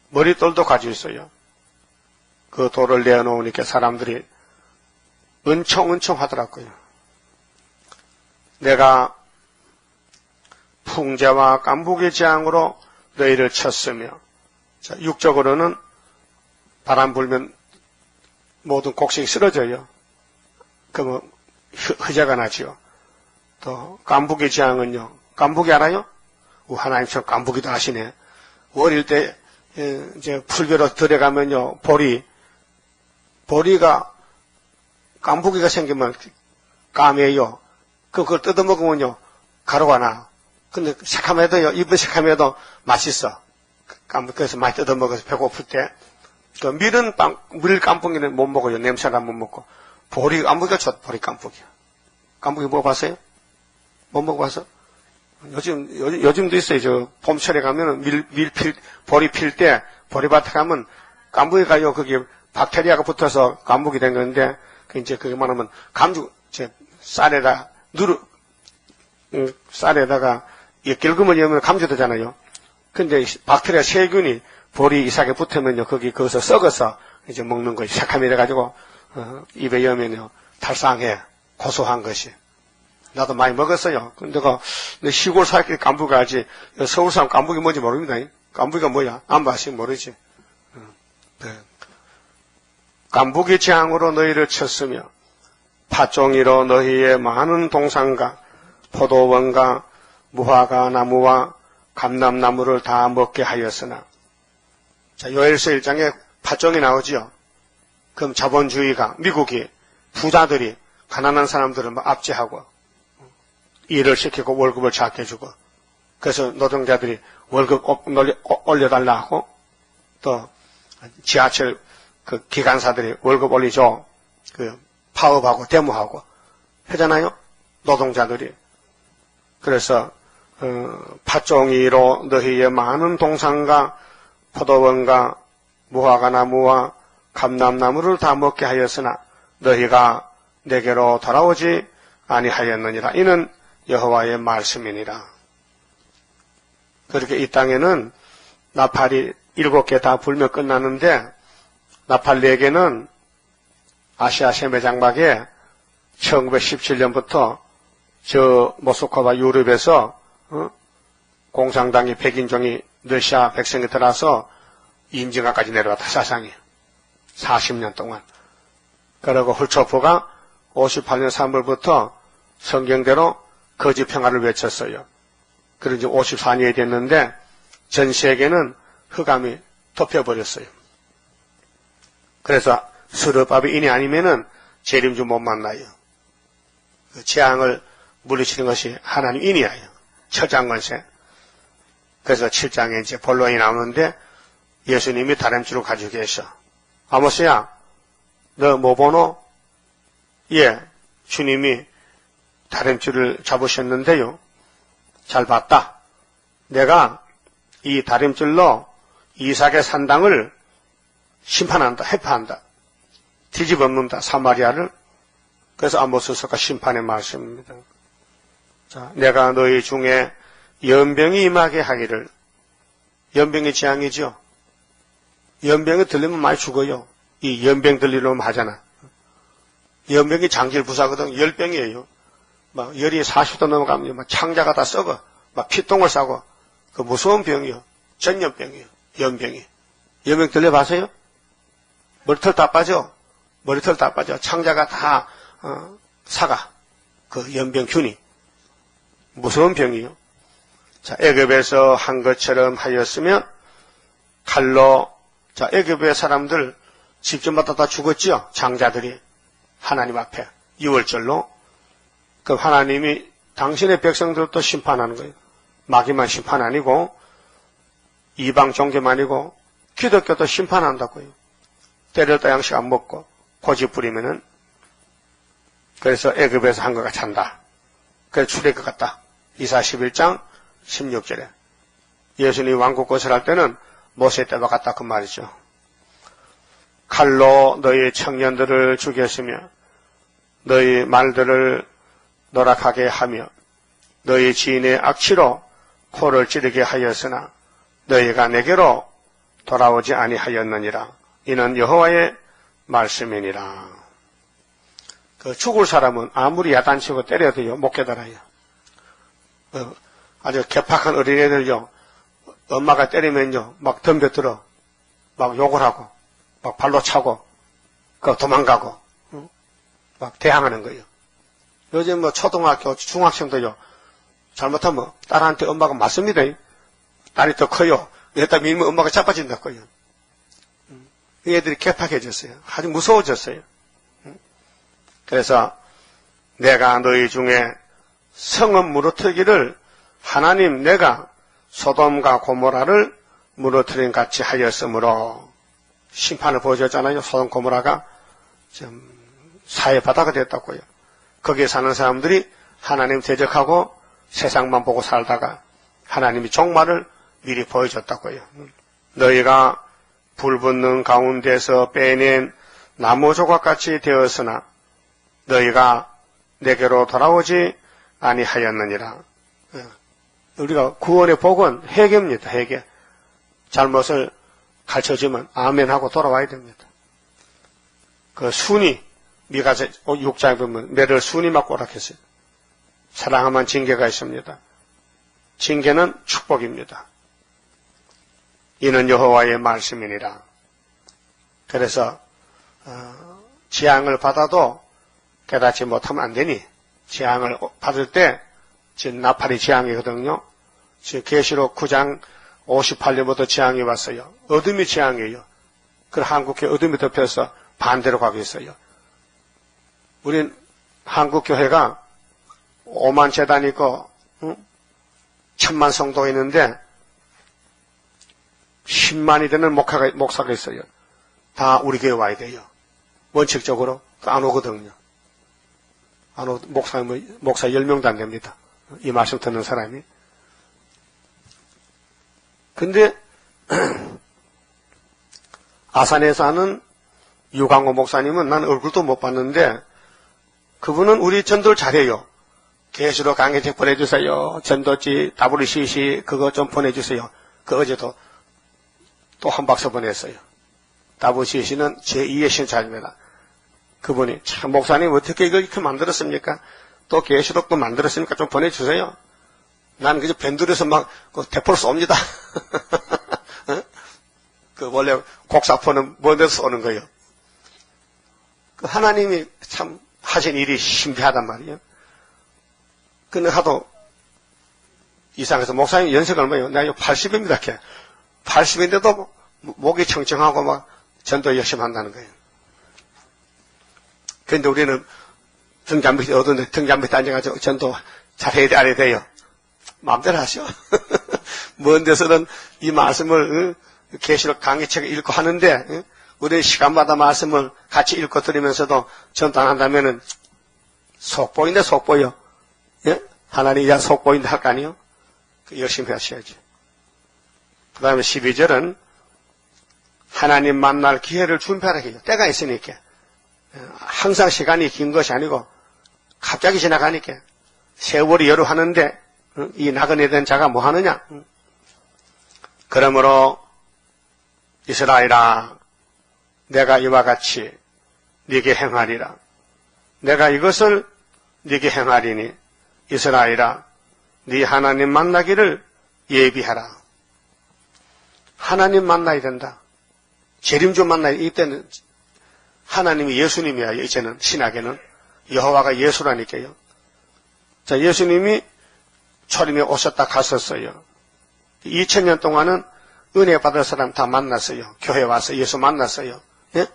머릿돌도 가지고 있어요. 그 돌을 내어놓으니까 사람들이 은총은총 하더라고요. 내가 풍제와 깐부기 재앙으로 너희를 쳤으며, 자, 육적으로는 바람 불면 모든 곡식이 쓰러져요. 그러면 흐자가 나죠. 또 깐부기 재앙은요. 깐부기 알아요? 하나님처럼 깐부기도 하시네. 어릴 때 이제 풀벼로 들어가면요. 보리가 깐부기가 생기면 까매요. 그걸 뜯어먹으면요. 가루가 나. 근데 새카매도요. 입은 새카매도 맛있어. 그래서 많이 뜯어먹어서 배고플 때. 그 밀 깐부기는 못 먹어요. 냄새가 못 먹고. 보리 깐부기가 보리 깐부기야. 깐부기 먹어봤어요? 못 먹어봤어? 요즘도 있어요. 저 봄철에 가면은 보리 필 때, 보리밭에 가면 깐부기가요. 거기 박테리아가 붙어서 깐부기 된 건데, 이제 그게 말하면 쌀에다가 긁으면 여면 감주되잖아요. 근데 박테리아 세균이 보리 이삭에 붙으면요. 거기서 썩어서 이제 먹는 거지. 새카매져가지고, 입에 여면요. 탈상해. 고소한 것이. 나도 많이 먹었어요. 근데 시골 살길 깐부기 알지. 서울 사람 깐부기 뭔지 모릅니다. 깐부기가 뭐야? 안 봐서 모르지. 네. 깐부기 재앙으로 너희를 쳤으며 팥종이로 너희의 많은 동산과 포도원과 무화과 나무와 감람나무를 다 먹게 하였으나. 자, 요엘서 1장에 팥종이 나오지요. 그럼 자본주의가, 미국이, 부자들이 가난한 사람들을 압제하고 일을 시키고 월급을 작게 주고, 그래서 노동자들이 월급 올려달라 하고, 또 지하철 그 기관사들이 월급 올리죠. 파업하고 데모하고 하잖아요. 노동자들이. 그래서 팥종이로 너희의 많은 동산과 포도원과 무화과 나무와 감람나무를 다 먹게 하였으나 너희가 내게로 돌아오지 아니하였느니라. 이는 여호와의 말씀이니라. 그렇게 이 땅에는 나팔이 7개 다 불며 끝나는데 나팔 4개는 아시아 세메장막에 1917년부터 저 모스크바 유럽에서 공산당이 백인종이 러시아 백성이 들어와서 임진각까지 내려왔다. 사상이 40년 동안. 그리고 훌초프가 58년 3월부터 성경대로 거짓 평화를 외쳤어요. 그리고 이제 54년이 됐는데 전 세계는 흑암이 덮여버렸어요. 그래서 스룹바벨인이 아니면은 재림주 못 만나요. 그 재앙을 물리치는 것이 하나님 인이에요. 처장권세. 그래서 7장에 이제 본론이 나오는데 예수님이 다림줄을 가지고 계셔. 아모스야, 너 뭐 보노? 예, 주님이 다림줄을 잡으셨는데요. 잘 봤다. 내가 이 다림줄로 이삭의 산당을 심판한다, 해파한다. 뒤집어놓는다, 사마리아를. 그래서 아모스서가 심판의 말씀입니다. 자, 내가 너희 중에 연병이 임하게 하기를. 연병의 재앙이죠. 연병이 들리면 많이 죽어요. 이 연병 들리려면 하잖아. 연병이 장질 부사거든. 열병이에요. 막 열이 40도 넘어가면 막 창자가 다 썩어. 막 피똥을 싸고. 그 무서운 병이요. 전염병이요. 연병이. 연병 들려봤어요? 머리털 다 빠져. 머리털 다 빠져. 창자가 다 사가. 그 연병균이. 무서운 병이요. 자, 애굽에서 한 것처럼 하였으면 칼로, 자, 애굽의 사람들 집집마다 다 죽었죠? 장자들이. 하나님 앞에. 6월절로. 그럼 하나님이 당신의 백성들도 심판하는 거예요. 마귀만 심판 아니고, 이방 종교만 아니고, 기독교도 심판한다고요. 때렸다 양식 안 먹고, 고집 부리면은. 그래서 애굽에서 한 거가 찬다. 그래서 출애굽 같다. 이사 11장 16절에. 예수님이 왕국 건설할 때는 모세 때와 같다 그 말이죠. 칼로 너희 청년들을 죽였으며 너희 말들을 노락하게 하며 너희 지인의 악취로 코를 찌르게 하였으나 너희가 내게로 돌아오지 아니하였느니라. 이는 여호와의 말씀이니라. 그 죽을 사람은 아무리 야단치고 때려도요 못 깨달아요. 아주 개팍한 어린애들요 엄마가 때리면요 막 덤벼들어 막 욕을 하고 막 발로 차고 그 도망가고 막 대항하는 거예요. 요즘 뭐 초등학교 중학생도요 잘못하면 딸한테 엄마가 맞습니다. 딸이 더 커요. 여기다 밀면 엄마가 자빠진다고요. 애들이 개팍해졌어요. 아주 무서워졌어요. 그래서 내가 너희 중에 성은 무너뜨리기를 하나님 내가 소돔과 고모라를 무너뜨린 같이 하였으므로 심판을 보여줬잖아요. 소돔 고모라가 좀 사회 바다가 됐다고요. 거기에 사는 사람들이 하나님 대적하고 세상만 보고 살다가 하나님이 종말을 미리 보여줬다고요. 너희가 불붙는 가운데서 빼낸 나무 조각같이 되었으나 너희가 내게로 돌아오지 아니하였느니라. 우리가 구원의 복은 회개입니다. 회개. 잘못을 가르쳐주면 아멘하고 돌아와야 됩니다. 그 순이 미가서 6장에 보면 매를 순이 맞고 오락했어요. 사랑하면 징계가 있습니다. 징계는 축복입니다. 이는 여호와의 말씀이니라. 그래서 재앙을 받아도 깨닫지 못하면 안 되니 재앙을 받을 때 지금 나팔이 재앙이거든요. 지금 계시록 9장 58년부터 재앙이 왔어요. 어둠이 재앙이에요. 그 한국교회 어둠이 덮여서 반대로 가고 있어요. 우린 한국교회가 5만 재단이 있고 1000만 성도가 있는데 10만이 되는 목사가 있어요. 다 우리 교회 와야 돼요. 원칙적으로 안 오거든요. 안 오, 목사 10명도 안 됩니다. 이 말씀 듣는 사람이. 근데 아산에서 하는 유강호 목사님은 난 얼굴도 못 봤는데 그분은 우리 전도를 잘해요. 계시록 강의책 보내주세요. 전도지 WCC 그거 좀 보내주세요. 그 어제도 또 한 박스 보냈어요. WCC는 제2의 신사입니다. 그분이 참 목사님 어떻게 이걸 이렇게 만들었습니까? 또 계시록도 만들었으니까 좀 보내주세요. 나는 그저 밴드에서 막 대포를 쏩니다. 그 원래 곡사포는 먼 데서 쏘는 거예요. 그 하나님이 참 하신 일이 신비하단 말이에요. 근데 하도 이상해서 목사님 연세가 얼마예요? 내가 80입니다. 이렇게 80인데도 목이 청청하고 막 전도 열심히 한다는 거예요. 그런데 우리는 등잔 밑에 어두운데 등잔 밑에 앉아가지고 전도 잘해야 돼, 안 해야 돼요? 마음대로 하셔. 먼 데서는 이 말씀을 계시록 강의책 읽고 하는데 우리 시간마다 말씀을 같이 읽고 들으면서도 전도 안 한다면은 속보인데 속보요. 예? 하나님 이제 속보인데 할 거 아니요? 열심히 하셔야지. 그 다음에 12절은 하나님 만날 기회를 준비하라 해요. 때가 있으니까. 항상 시간이 긴 것이 아니고 갑자기 지나가니까 세월이 여러 하는데 이 나그네 된 자가 뭐 하느냐? 그러므로 이스라엘아 내가 이와 같이 네게 행하리라. 내가 이것을 네게 행하리니 이스라엘아, 네 하나님 만나기를 예비하라. 하나님 만나야 된다. 재림주 만나야, 이때는 하나님이 예수님이야. 이제는 신학에는 여호와가 예수라니까요. 자, 예수님이 초림에 오셨다 갔었어요. 2000년 동안은 은혜 받을 사람 다 만났어요. 교회 와서 예수 만났어요. 예?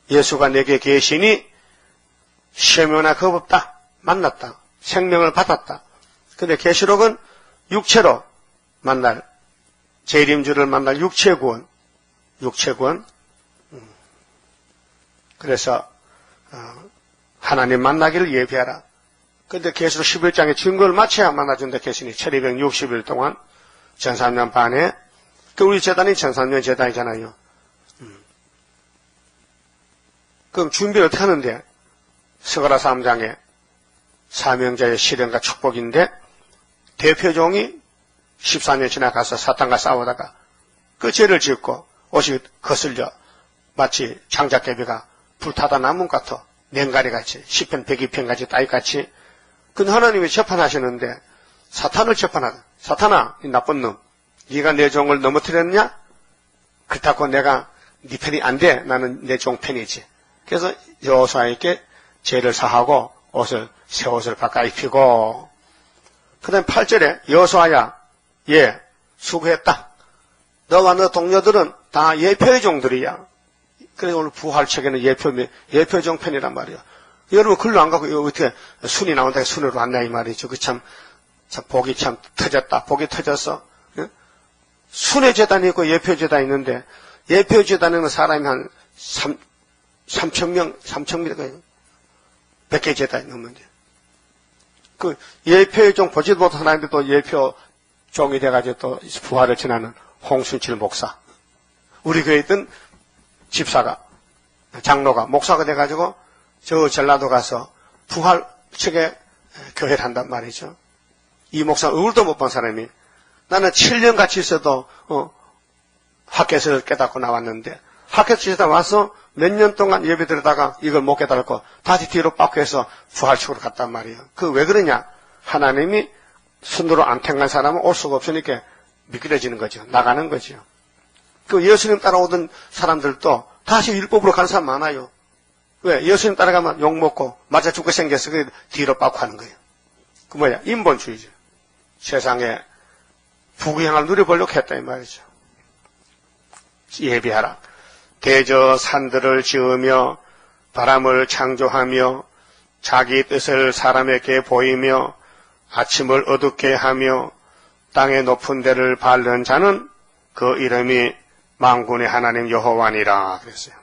예수가 내게 계시니 쉐면나 겁 없다. 만났다. 생명을 받았다. 근데 계시록은 육체로 만날, 재림주를 만날 육체구원. 그래서 하나님 만나기를 예비하라. 근데 계시록 11장에 증거를 마쳐야 만나준다 계시니 1260일 동안 1300년 반에, 그 우리 제단이 1300년 제단이잖아요. 그럼 준비를 어떻게 하는데? 스가랴 3장에 사명자의 실현과 축복인데, 대표종이 14년 지나가서 사탄과 싸우다가 그 죄를 짓고 옷이 거슬려 마치 장작개비가 불타다 나무 같아, 냉가리같이, 시편 102편같이 따위같이. 근데 하나님이 재판하시는데 사탄을 재판하다. 사탄아, 이 나쁜 놈, 네가 내 종을 넘어뜨렸냐? 그렇다고 내가 네 편이 안 돼. 나는 내 종 편이지. 그래서 여호수아에게 죄를 사하고 새 옷을 바꿔 입히고, 그 다음에 8절에 여호수아야, 예, 수고했다. 너와 너 동료들은 다 예표의 종들이야. 그래서 오늘 부활책에는 예표종 편이란 말이야. 여러분 글로 안 가고 어떻게 순이 나온다고 순으로 왔나 이 말이죠. 참 복이 참 터졌다. 복이 터졌어. 예? 순의 재단이 있고 예표 재단이 있는데, 예표 재단에는 사람이 한 3,000명, 100개 재단이 넘는데, 그 예표의 종 보지도 못한 사람인데 또 예표 종이 돼가지고 또 부활을 지나는 홍순칠 목사. 우리 교회에 있던 집사가, 장로가, 목사가 돼가지고 저 전라도 가서 부활 측에 교회를 한단 말이죠. 이 목사 얼굴도 못 본 사람이, 나는 7년 같이 있어도 학교에서 깨닫고 나왔는데, 학교에서 있다 와서 몇 년 동안 예배 드리다가 이걸 못 깨달고 다시 뒤로 빠꾸해서 부활 측으로 갔단 말이에요. 그 왜 그러냐? 하나님이 순으로 안 택한 사람은 올 수가 없으니까 미끄러지는 거죠. 나가는 거죠. 그 예수님 따라오던 사람들도 다시 율법으로 간 사람 많아요. 왜? 예수님 따라가면 욕먹고 맞아 죽고 생겨서 그 뒤로 빠꾸 하는 거예요. 그 뭐야? 인본주의죠. 세상에 부귀향을 누려보려고 했다 이 말이죠. 예비하라. 대저 산들을 지으며 바람을 창조하며 자기 뜻을 사람에게 보이며 아침을 어둡게 하며 땅의 높은 데를 밟는 자는 그 이름이 만군의 하나님 여호와니라 그랬어요.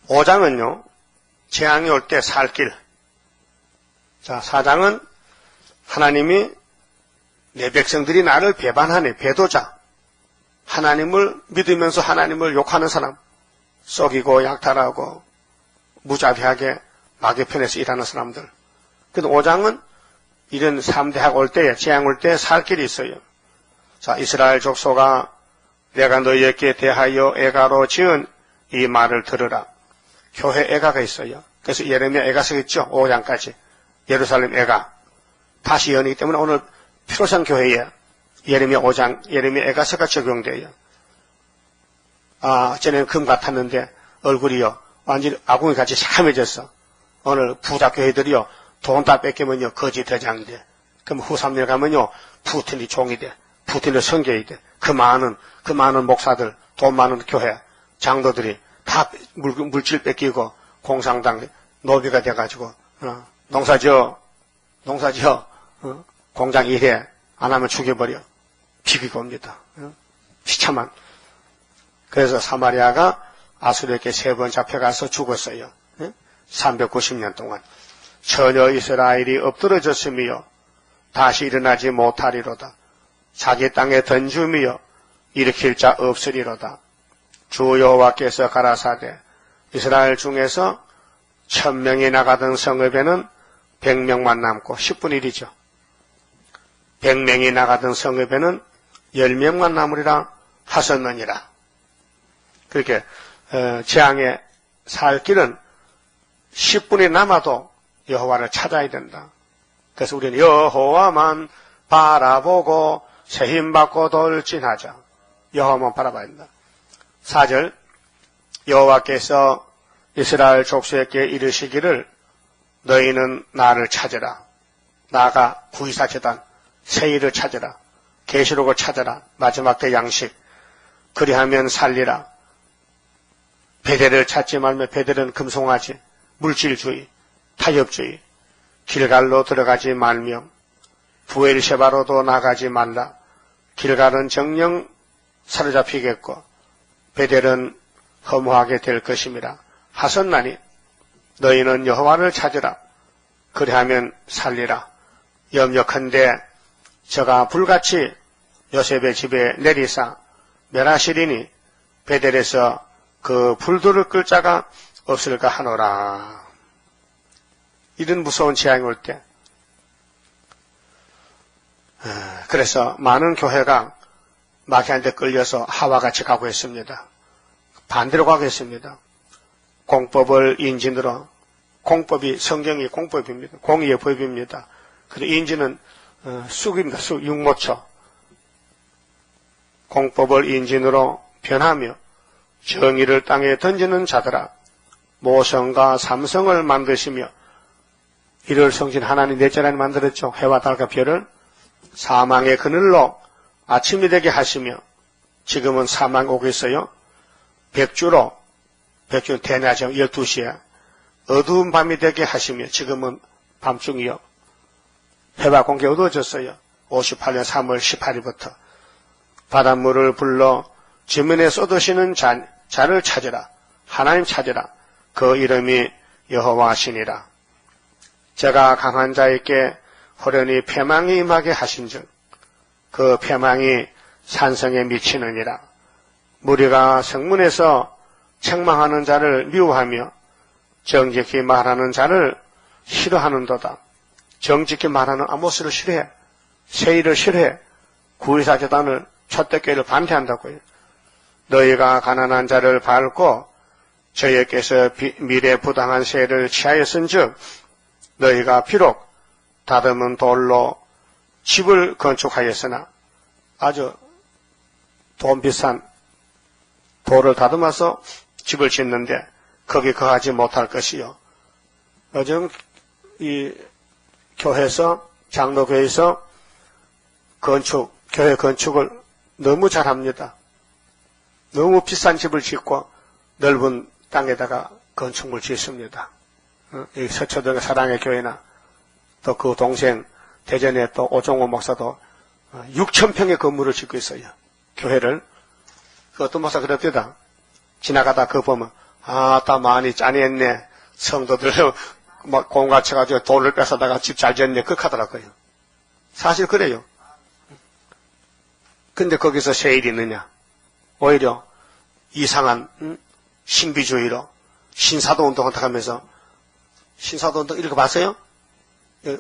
5장은요, 재앙이 올 때 살 길. 자, 4장은 하나님이 내 백성들이 나를 배반하네, 배도자. 하나님을 믿으면서 하나님을 욕하는 사람, 썩이고 약탈하고 무자비하게 마귀 편에서 일하는 사람들. 그래도 5장은 이런 3대학 올 때에, 재앙 올 때 살 길이 있어요. 자, 이스라엘 족속아, 내가 너희에게 대하여 애가로 지은 이 말을 들으라. 교회 애가가 있어요. 그래서 예레미야 애가서 있죠. 5장까지. 예루살렘 애가. 다시 연이기 때문에 오늘 피로상 교회에 예레미야 5장, 예레미야 애가서가 적용돼요. 아, 전에는 금 같았는데 얼굴이요, 완전히 아궁이 같이 새카매졌어. 오늘 부자 교회들이요, 돈 다 뺏기면요, 거지 대장이 돼. 그럼 후 3년 가면요, 푸틴이 종이 돼. 푸틴이 성계이 돼. 그 많은 목사들, 돈 많은 교회, 장로들이 다 물질 뺏기고 공산당 노비가 돼가지고, 농사지어, 공장 일해. 안 하면 죽여버려. 비비고 옵니다. 비참한. 그래서 사마리아가 아수르에게 3번 잡혀가서 죽었어요. 390년 동안. 전혀 이스라엘이 엎드러졌으며 다시 일어나지 못하리로다. 자기 땅에 던짐이여 일으킬 자 없으리로다. 주 여호와께서 가라사대 이스라엘 중에서 1000명이 나가던 성읍에는 100명만 남고 10분의 1이죠. 100명이 나가던 성읍에는 10명만 남으리라 하셨느니라. 그렇게 재앙의 살 길은 10분이 남아도 여호와를 찾아야 된다. 그래서 우리는 여호와만 바라보고 세힘받고 돌진하자. 여호와만 바라봐야 된다. 4절 여호와께서 이스라엘 족속에게 이르시기를 너희는 나를 찾으라. 나가 구이사제단 세일을 찾으라. 계시록을 찾으라. 마지막 때 양식. 그리하면 살리라. 베델을 찾지 말며 베델은 금송아지, 물질주의, 타협주의, 길갈로 들어가지 말며 부엘셰바로도 나가지 말라. 길갈은 정령 사로잡히겠고 베델은 허무하게 될 것임이라. 하선나니 너희는 여호와를 찾으라. 그리하면 살리라. 염려컨대 저가 불같이 요셉의 집에 내리사 멸하시리니 베델에서 그 불도를 끌 자가 없을까 하노라. 이런 무서운 재앙이 올 때, 그래서 많은 교회가 마귀한테 끌려서 하와같이 가고 있습니다. 반대로 가고 있습니다. 공법을 인진으로, 공법이 성경이 공법입니다. 공의의 법입니다. 그리고 인진은 쑥입니다. 쑥, 육모초. 공법을 인진으로 변하며 정의를 땅에 던지는 자들아 모성과 삼성을 만드시며 이를 성신 하나님 넷째 하나님 만들었죠. 해와 달과 별을 사망의 그늘로 아침이 되게 하시며 지금은 사망이 오고 있어요. 백주는 대낮에 12시에 어두운 밤이 되게 하시며 지금은 밤중이요. 해와 공기 어두워졌어요. 58년 3월 18일부터 바닷물을 불러 지면에 쏟으시는 자를 찾으라. 하나님 찾으라. 그 이름이 여호와시니라. 제가 강한 자에게 호련히 패망이 임하게 하신즉 그 패망이 산성에 미치느니라. 무리가 성문에서 책망하는 자를 미워하며 정직히 말하는 자를 싫어하는도다. 정직히 말하는 아모스를 싫어해. 세일을 싫어해. 구의사제단을 첫대교회를 반대한다고요. 너희가 가난한 자를 밟고 저희께서 미래 부당한 세를 취하였은즉 너희가 비록 다듬은 돌로 집을 건축하였으나 아주 돈 비싼 돌을 다듬어서 집을 짓는데 거기 거하지 못할 것이요. 요즘 이 교회에서 장로교회에서 교회 건축을 너무 잘합니다. 너무 비싼 집을 짓고 넓은 땅에다가 건축물 짓습니다. 이 서초동의 사랑의 교회나 또 그 동생 대전에 또 오종호 목사도 6,000평의 건물을 짓고 있어요. 교회를. 그 어떤 목사 그랬대다. 지나가다 그거 보면 다 많이 짠했네. 성도들 막 공같여가지고 돈을 뺏어다가 집 잘 짓네. 그렇게 하더라고요. 사실 그래요. 근데 거기서 세일이 있느냐. 오히려 이상한 신비주의로 신사도 운동을 하면서 신사도 운동 읽어봤어요?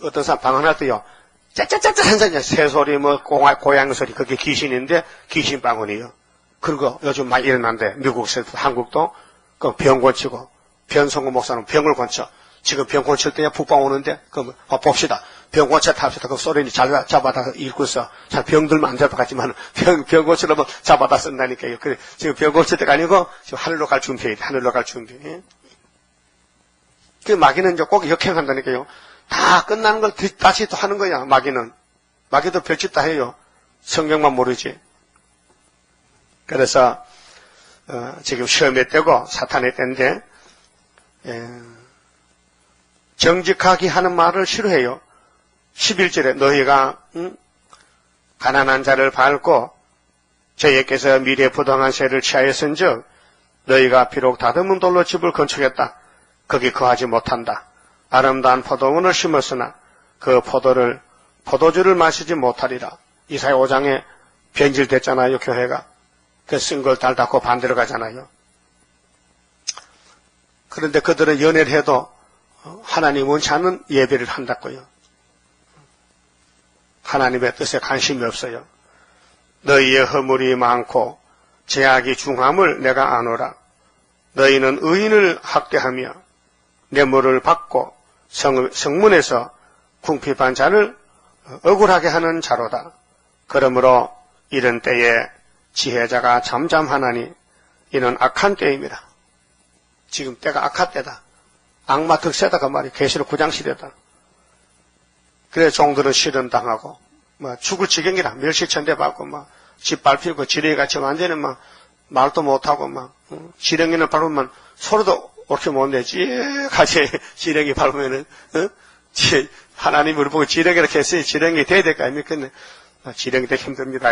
어떤 사람 방언할 때요. 짜짜짜짜 한사냐 새소리 뭐 고양 소리 그게 귀신인데 귀신 방언이에요. 그리고 요즘 많이 일어난데 미국에서 한국도 그 병 고치고 변성구 목사는 병을 고쳐. 지금 병 고칠 때야 북방 오는데 그럼 봅시다. 병 고쳐 탑시다. 그 소리를 잘 잡아다 읽고 있어. 잘 병들면 안 잡아갔지만 병 고치려면 잡아다 쓴다니까요. 그래 지금 병 고칠 때가 아니고 지금 하늘로 갈 준비. 하늘로 갈 준비. 그 마귀는 이제 꼭 역행한다니까요. 다 끝나는 걸 다시 또 하는 거야. 마귀는. 마귀도 별짓 다 해요. 성경만 모르지. 그래서 지금 시험의 때고 사탄의 때인데 정직하게 하는 말을 싫어해요. 11절에 너희가 가난한 자를 밟고 저희께서 미래 부당한 세를 취하였은즉 너희가 비록 다듬은 돌로 집을 건축했다. 거기 거하지 못한다. 아름다운 포도원을 심었으나 그 포도주를 마시지 못하리라. 이사야 5장에 변질됐잖아요. 교회가. 그 쓴 걸 달닫고 반대로 가잖아요. 그런데 그들은 연애를 해도 하나님 원치 않는 예배를 한다고요. 하나님의 뜻에 관심이 없어요. 너희의 허물이 많고 죄악이 중함을 내가 아노라. 너희는 의인을 학대하며 뇌물을 받고 성문에서 궁핍한 자를 억울하게 하는 자로다. 그러므로 이런 때에 지혜자가 잠잠하나니 이는 악한 때입니다. 지금 때가 악한 때다. 악마 득세다가 말이야. 계시록 9장 시대다. 그래 종들은 실현당하고 죽을 지경이라 멸시천대 받고 집 밟히고 지렁이같이 완전히 말도 못하고 지렁이는 밟으면 소리도 옳게 못 내지. 같이 지렁이 밟으면은 하나님 우리 보고 지렁이라 했으니 지렁이 돼야 될 거 아닙니까? 지렁이 되기 힘듭니다.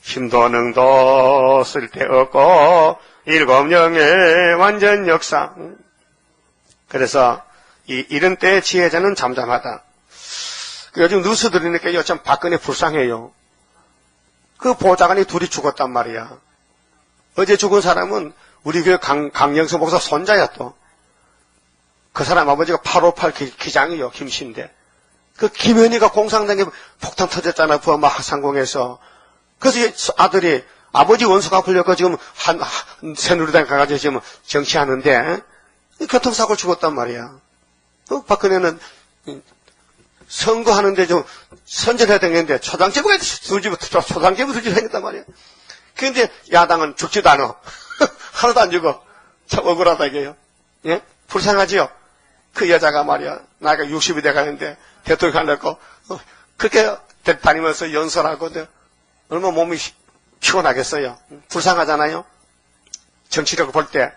힘도 능도 쓸데없고 일곱 영의 완전 역사. 그래서 이런 때의 지혜자는 잠잠하다. 요즘 뉴스 들으니까 요즘 박근혜 불쌍해요. 그 보좌관이 둘이 죽었단 말이야. 어제 죽은 사람은 우리 교회 강영수 목사 손자야 또. 그 사람 아버지가 858 기장이요. 김씨인데. 그 김현희가 공상당에 폭탄 터졌잖아. 부엄마 상공에서. 그래서 아들이 아버지 원수 갚으려고 지금 새누리당 가가지고 지금 정치하는데 교통사고를 죽었단 말이야. 박근혜는 선거하는데 좀 선전해야 되겠는데 초당제부가 초당제부 생겼단 말이야. 그런데 야당은 죽지도 않아. 하나도 안 죽어. 참 억울하다 이게요. 예? 불쌍하지요? 그 여자가 말이야. 나이가 60이 돼가는데 대통령 하려고 그렇게 다니면서 연설하고 얼마나 몸이 피곤하겠어요. 불쌍하잖아요. 정치력을 볼 때.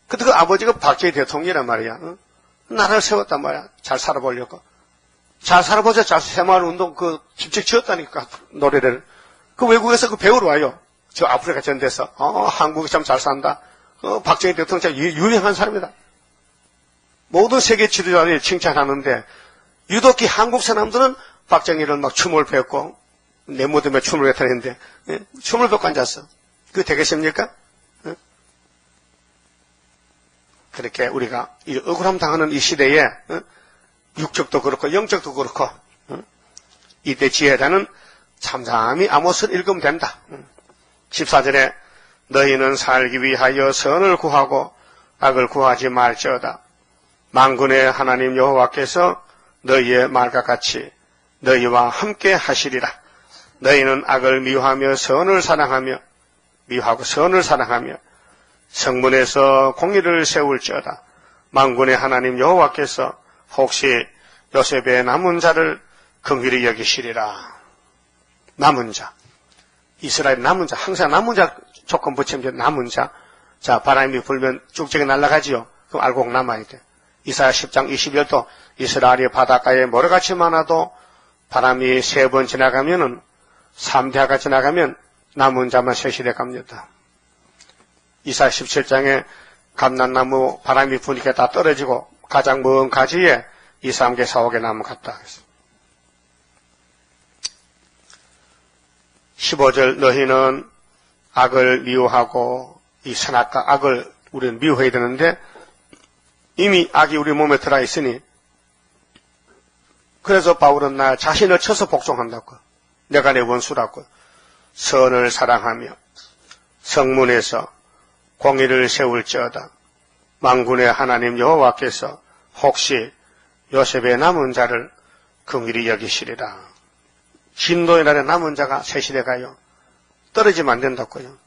그때 그 아버지가 박정희 대통령이란 말이야. 나라를 세웠단 말이야. 잘 살아보려고. 잘 살아보자. 잘 새마을운동 직접 지었다니까 노래를. 그 외국에서 그 배우러 와요. 저 아프리카 전대에서. 한국이 참 잘 산다. 박정희 대통령 참 유명한 사람이다. 모든 세계 지도자들이 칭찬하는데 유독히 한국 사람들은 박정희를 막 춤을 배웠고 내 무덤에 춤을 배웠다는데 춤을 배우고 앉았어. 그게 되겠습니까? 그렇게 우리가 이 억울함 당하는 이 시대에 육적도 그렇고 영적도 그렇고 이때 지혜자는 잠잠히 아모스를 읽으면 된다. 14절에 너희는 살기 위하여 선을 구하고 악을 구하지 말지어다. 만군의 하나님 여호와께서 너희의 말과 같이 너희와 함께 하시리라. 너희는 악을 미워하며 선을 사랑하며 미워하고 선을 사랑하며 성문에서 공의를 세울지어다. 만군의 하나님 여호와께서 혹시 요셉의 남은 자를 긍휼히 여기시리라. 남은 자. 이스라엘 남은 자. 항상 남은 자 조건 붙이면 남은 자. 자, 바람이 불면 쭉저기 날아가지요. 그럼 알곡 남아야 돼. 이사야 10장 20절도 이스라엘이 바닷가에 모래같이 많아도 바람이 3번 지나가면은 3대가 지나가면 남은 자만 셋이 갑니다. 이사야 17장에 감람나무 바람이 부니까 다 떨어지고 가장 먼 가지에 2, 3개, 4, 5개 나무 같다. 15절 너희는 악을 미워하고 이 선악과 악을 우리는 미워해야 되는데 이미 악이 우리 몸에 들어 있으니 그래서 바울은 나 자신을 쳐서 복종한다고. 내가 내 원수라고. 선을 사랑하며 성문에서 공의를 세울지어다. 만군의 하나님 여호와께서 혹시 요셉의 남은 자를 긍휼히 여기시리라. 진노의 날에 남은 자가 셋이 가요. 떨어지면 안 된다고요.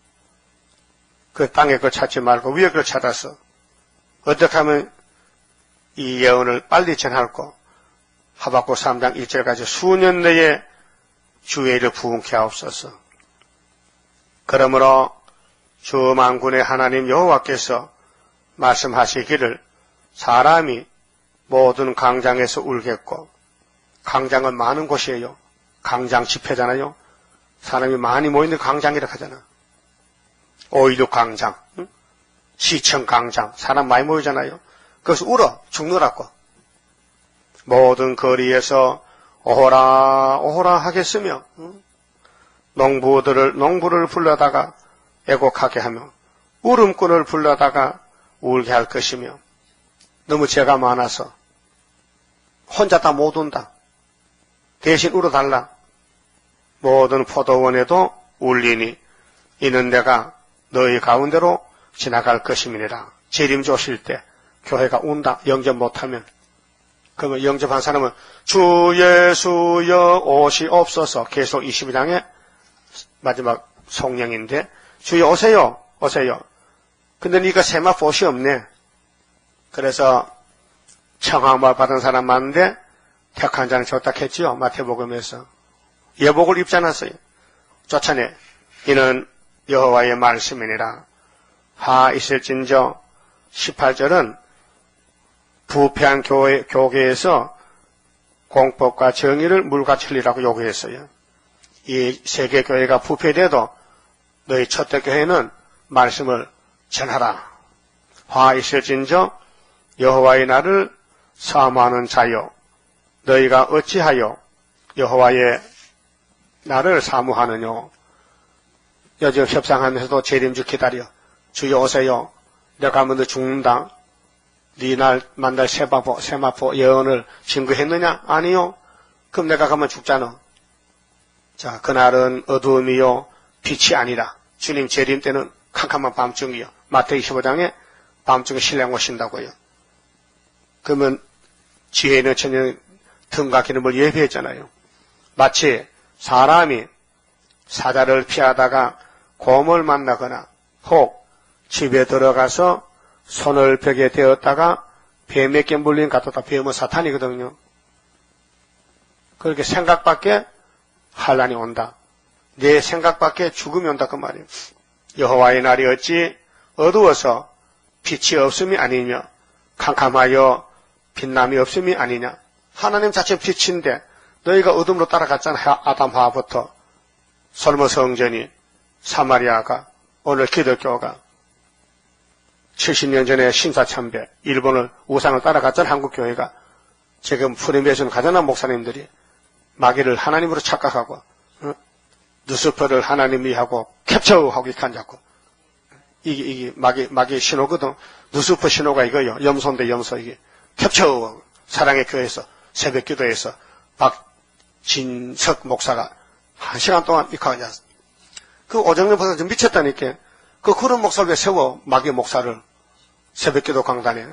그 땅에 걸 찾지 말고 위에 걸 찾아서 어떻게 하면 이 예언을 빨리 전할고 하박국 3장 1절까지 수년 내에 주의 일을 부흥케 하옵소서. 그러므로 주 만군의 하나님 여호와께서 말씀하시기를 사람이 모든 강장에서 울겠고 강장은 많은 곳이에요. 강장 집회잖아요. 사람이 많이 모이는 강장이라고 하잖아. 오이도 강장, 시청 강장, 사람 많이 모이잖아요. 그래서 울어 죽느라고. 모든 거리에서 오호라 오호라 하겠으며 농부를 불러다가 애곡하게 하며 울음꾼을 불러다가 울게 할 것이며 너무 죄가 많아서 혼자 다 못 운다. 대신 울어달라. 모든 포도원에도 울리니 이는 내가 너희 가운데로 지나갈 것임이니라. 재림 조실 때 교회가 운다. 영접 못하면 그러면 영접한 사람은 주 예수여 오시옵소서. 계속 22장의 마지막 성령인데 주여 오세요. 오세요. 근데 네가 세마포시 없네. 그래서 청함을 받은 사람 많은데 택한 자는 적다 했지요. 마태복음에서. 예복을 입지 않았어요. 쫓아내. 이는 여호와의 말씀이니라. 하 있을진저 18절은 부패한 교계에서 공법과 정의를 물같이리라고 요구했어요. 이 세계 교회가 부패돼도 너희 첫대 교회는 말씀을 전하라. 화 있을진저 여호와의 날을 사모하는 자여 너희가 어찌하여 여호와의 날을 사모하느뇨. 요즘 협상하면서도 재림주 기다려. 주여 오세요. 내가 하면 너 죽는다. 네 날 만날 세마포 예언을 증거했느냐? 아니요. 그럼 내가 가면 죽잖아. 자, 그날은 어두움이요 빛이 아니라 주님 재림 때는 캄캄한 밤중이요. 마태 25장에 밤중에 신랑 오신다고요. 그러면 지혜 있는 천년 등과 기름을 예배했잖아요. 마치 사람이 사자를 피하다가 곰을 만나거나 혹 집에 들어가서 손을 벽에 대었다가 뱀에게 물린 같았다. 뱀은 사탄이거든요. 그렇게 생각밖에 환난이 온다. 내 생각밖에 죽음이 온다 그 말이에요. 여호와의 날이 어찌 어두워서 빛이 없음이 아니며 캄캄하여 빛남이 없음이 아니냐. 하나님 자체 빛인데 너희가 어둠으로 따라갔잖아. 아담 하와부터 솔로 성전이 사마리아가 오늘 기독교가 70년 전에 신사참배 일본을 우상을 따라갔잖아. 한국교회가 지금 프리메이션 가잖아. 목사님들이 마귀를 하나님으로 착각하고 누스퍼를 하나님이 하고 캡처하고 이칸 잡고 이게 마귀 신호거든. 누스퍼 신호가 이거요. 염소인데 염소 이게 캡처하고 사랑의 교회에서 새벽 기도에서 박진석 목사가 1시간 동안 이카하지 않습니다. 그 오정래 목사가 좀 미쳤다니까. 그런 목사를 왜 세워? 마귀 목사를 새벽 기도 강단에.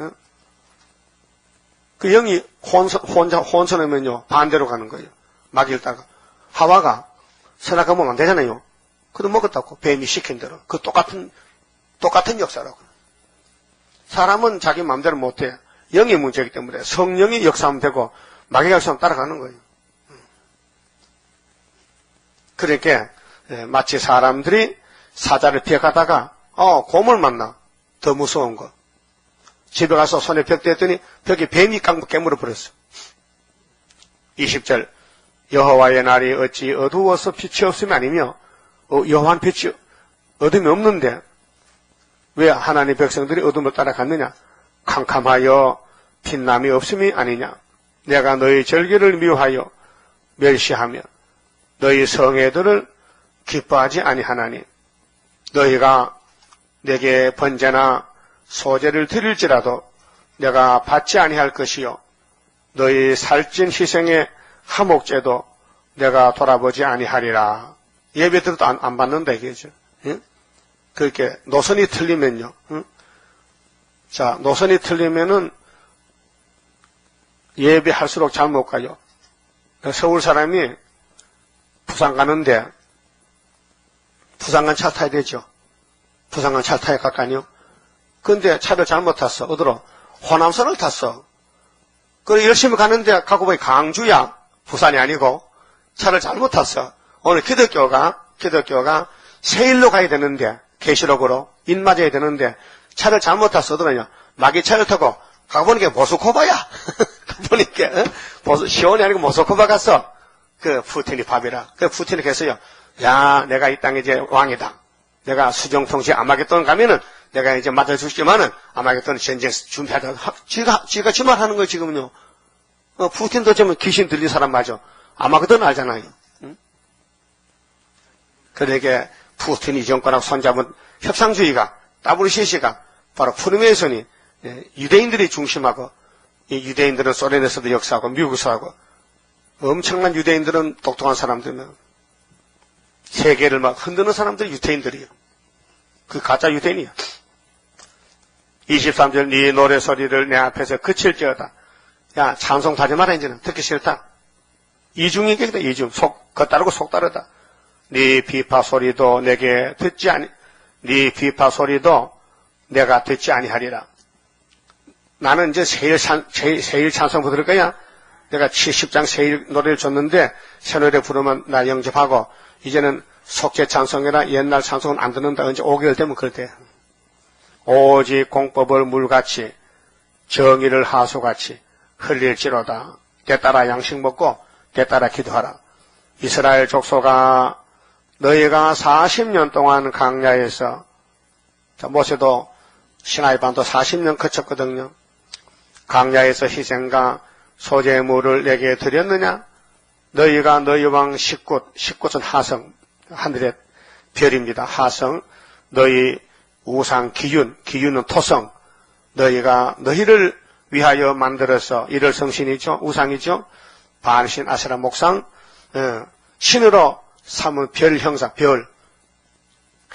그 영이 혼선하면요 반대로 가는 거예요. 마귀를 따가 하와가 선악과 먹으면 안 되잖아요. 그도 먹었다고 뱀이 시킨 대로. 그 똑같은 역사라고. 사람은 자기 마음대로 못해. 영의 문제이기 때문에 성령이 역사하면 되고 마귀가 역사하면 따라가는 거예요. 그러니까 마치 사람들이 사자를 피해가다가 곰을 만나. 더 무서운 거. 집에 가서 손에 벽 대더니 벽에 뱀이 깨물어 버렸어. 20절 여호와의 날이 어찌 어두워서 빛이 없음이 아니며 여호와는 빛이 어둠이 없는데 왜 하나님의 백성들이 어둠을 따라갔느냐. 캄캄하여 빛남이 없음이 아니냐. 내가 너희 절기를 미워하여 멸시하며 너희 성회들을 기뻐하지 아니하나니 너희가 내게 번제나 소제를 드릴지라도 내가 받지 아니할 것이요 너희 살찐 희생의 화목제도 내가 돌아보지 아니하리라. 예배 드려도 안 받는다 이게죠. 응? 그렇게 노선이 틀리면요. 응? 자, 노선이 틀리면은 예배할수록 잘못 가요. 서울 사람이 부산 가는데 부산간 차 타야 되죠. 부산간 차 타야 갈까요? 근데 차를 잘못 탔어. 어디로? 호남선을 탔어. 그래 열심히 가는데 가고 보니 강주야. 부산이 아니고 차를 잘못 탔어. 오늘 기독교가 세일로 가야 되는데 계시록으로 인 맞아야 되는데 차를 잘못 탔어. 어디로냐? 마귀 차를 타고 가보니까 모스코바야. 가보니까 시온이 아니고 모스코바 갔어. 그 푸틴이 밥이라. 그 푸틴이 그랬어요. 야, 내가 이 땅에 이제 왕이다. 내가 수정통치 아마겟돈 가면은 내가 이제 맞아주시지만은 아마겟돈 전쟁 준비하다. 지가 지 말하는 거예요 지금은요. 푸틴도 좀 귀신 들린 사람 맞아. 아마겟돈 알잖아요. 응? 그러니까 푸틴이 정권하고 손잡은 협상주의가 WCC가 바로 프리메이슨이 유대인들이 중심하고 이 유대인들은 소련에서도 역사하고 미국에서 하고 엄청난 유대인들은 똑똑한 사람들이면 세계를 막 흔드는 사람들이 유대인들이에요. 그 가짜 유대인이야. 23절 네 노래소리를 내 앞에서 그칠지어다. 야, 찬송 하지 마라, 이제는. 듣기 싫다. 이중인격이다, 이중. 겉다르고 속다르다. 네 비파 소리도 내게 듣지 아니, 네 비파 소리도 내가 듣지 아니하리라. 나는 이제 세일 찬송 부를 거야. 내가 70장 세일 노래를 줬는데, 새 노래 부르면 나 영접하고, 이제는 속죄 찬송이나 옛날 찬송은 안 듣는다. 이제 5개월 되면 그럴 때. 오직 공법을 물같이, 정의를 하수같이 흘릴지로다. 때따라 양식 먹고, 때따라 기도하라. 이스라엘 족속아, 너희가 40년 동안 광야에서, 모세도 시나이반도 40년 거쳤거든요. 광야에서 희생과 소재물을 내게 드렸느냐? 너희가 너희 왕 식굿은 하성, 하늘의 별입니다. 하성, 너희 우상 기윤은 토성, 너희가 너희를 위하여 만들어서 이를 성신이죠, 우상이죠. 반신, 아세라, 목상, 신으로 삼은 별 형상, 별,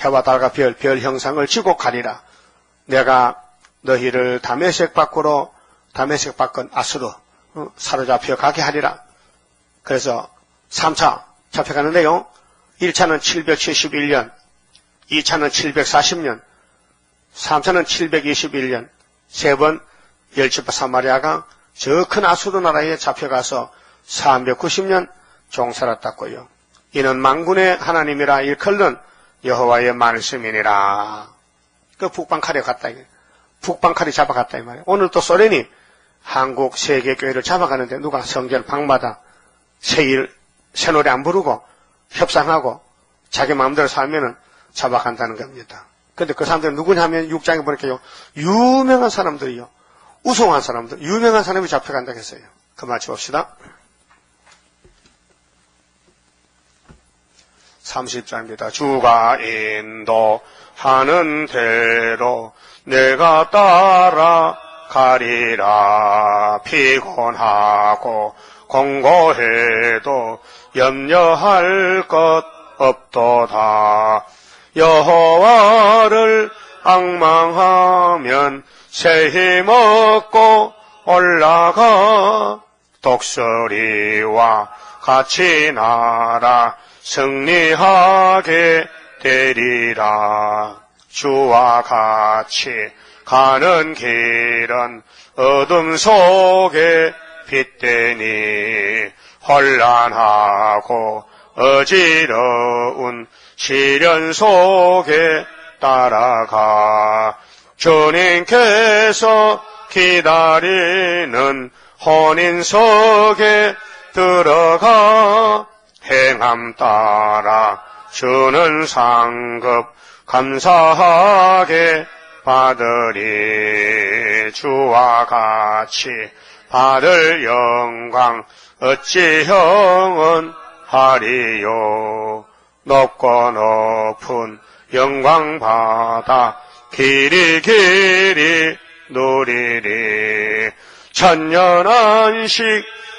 해와 달과 별 형상을 지고 가리라. 내가 너희를 다메섹 밖으로, 다메섹 밖은 아수르 사로잡혀 가게 하리라. 그래서 3차 잡혀가는데요. 1차는 771년, 2차는 740년, 3차는 721년, 세 번 열집파 사마리아가 저 큰 아수르 나라에 잡혀가서 390년 종살았다고요. 이는 만군의 하나님이라 일컬는 여호와의 말씀이니라. 그 북방칼에 갔다. 북방칼이 잡아갔다 이 말이에요. 오늘 또 소련이 한국 세계교회를 잡아가는데 누가 성전 방마다 새 노래 안 부르고 협상하고 자기 마음대로 살면은 잡아간다는 겁니다. 근데 그 사람들은 누구냐면 6장에 보니까요. 유명한 사람들이요. 우승한 사람들, 유명한 사람이 잡혀간다고 했어요. 그 말 봅시다. 30장입니다. 주가 인도하는 대로 내가 따라가리라. 피곤하고 공고해도 염려할 것 없도다. 여호와를 앙망하면 새 힘 얻고 올라가. 독수리와 같이 날아 승리하게 되리라. 주와 같이 가는 길은 어둠 속에 빛되니 혼란하고 어지러운 시련 속에 따라가. 주님께서 기다리는 혼인석에 들어가. 행함 따라 주는 상급 감사하게 받으리. 주와 같이 받을 영광 어찌 형은 하리요. 높고 높은 영광 받아 길이 누리리. 천년 안식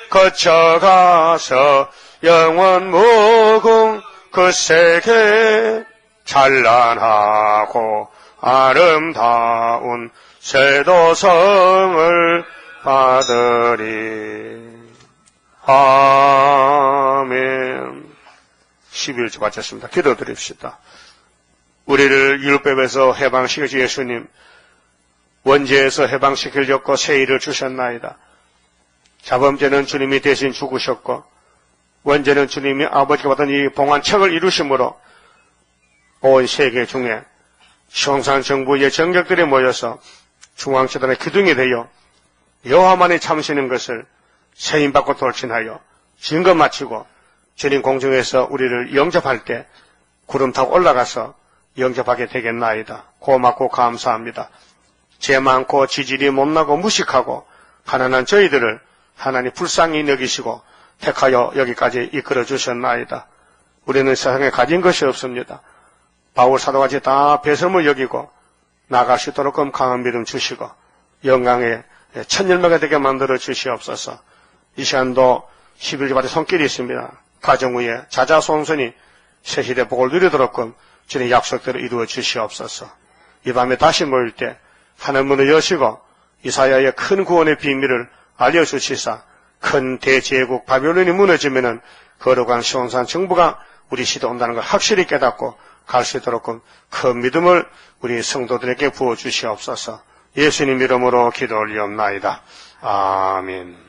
거쳐가서 영원 무궁 그 세계 찬란하고 아름다운 쇠도성을 받으리. 아멘. 11주 마쳤습니다. 기도드립시다. 우리를 율법에서 해방시켜 예수님, 원죄에서 해방시켜 줬고 세일을 주셨나이다. 자범죄는 주님이 대신 죽으셨고 원죄는 주님이 아버지가 받은 이 봉안책을 이루심으로 온 세계 중에 형산 정부의 정적들이 모여서 중앙재단의 기둥이 되어 여호와만이 참으시는 것을 세임받고 돌진하여 증거 마치고 주님 공중에서 우리를 영접할 때 구름 타고 올라가서 영접하게 되겠나이다. 고맙고 감사합니다. 죄 많고 지질이 못나고 무식하고 가난한 저희들을 하나님 불쌍히 여기시고 택하여 여기까지 이끌어 주셨나이다. 우리는 세상에 가진 것이 없습니다. 바울 사도같이 다 배설물 여기고 나갈 수 있도록 강한 믿음 주시고 영광의 천열매가 되게 만들어 주시옵소서. 이 시간도 11주마다 손길이 있습니다. 가정 위에 자자손손이 새시대 복을 누리도록 주의 약속대로 이루어 주시옵소서. 이 밤에 다시 모일 때 하늘 문을 여시고 이사야의 큰 구원의 비밀을 알려주시사 큰 대제국 바벨론이 무너지면은 거룩한 시온산 정부가 우리 시대 온다는 걸 확실히 깨닫고 갈 수 있도록 큰 믿음을 우리 성도들에게 부어주시옵소서. 예수님 이름으로 기도 올리옵나이다. 아멘.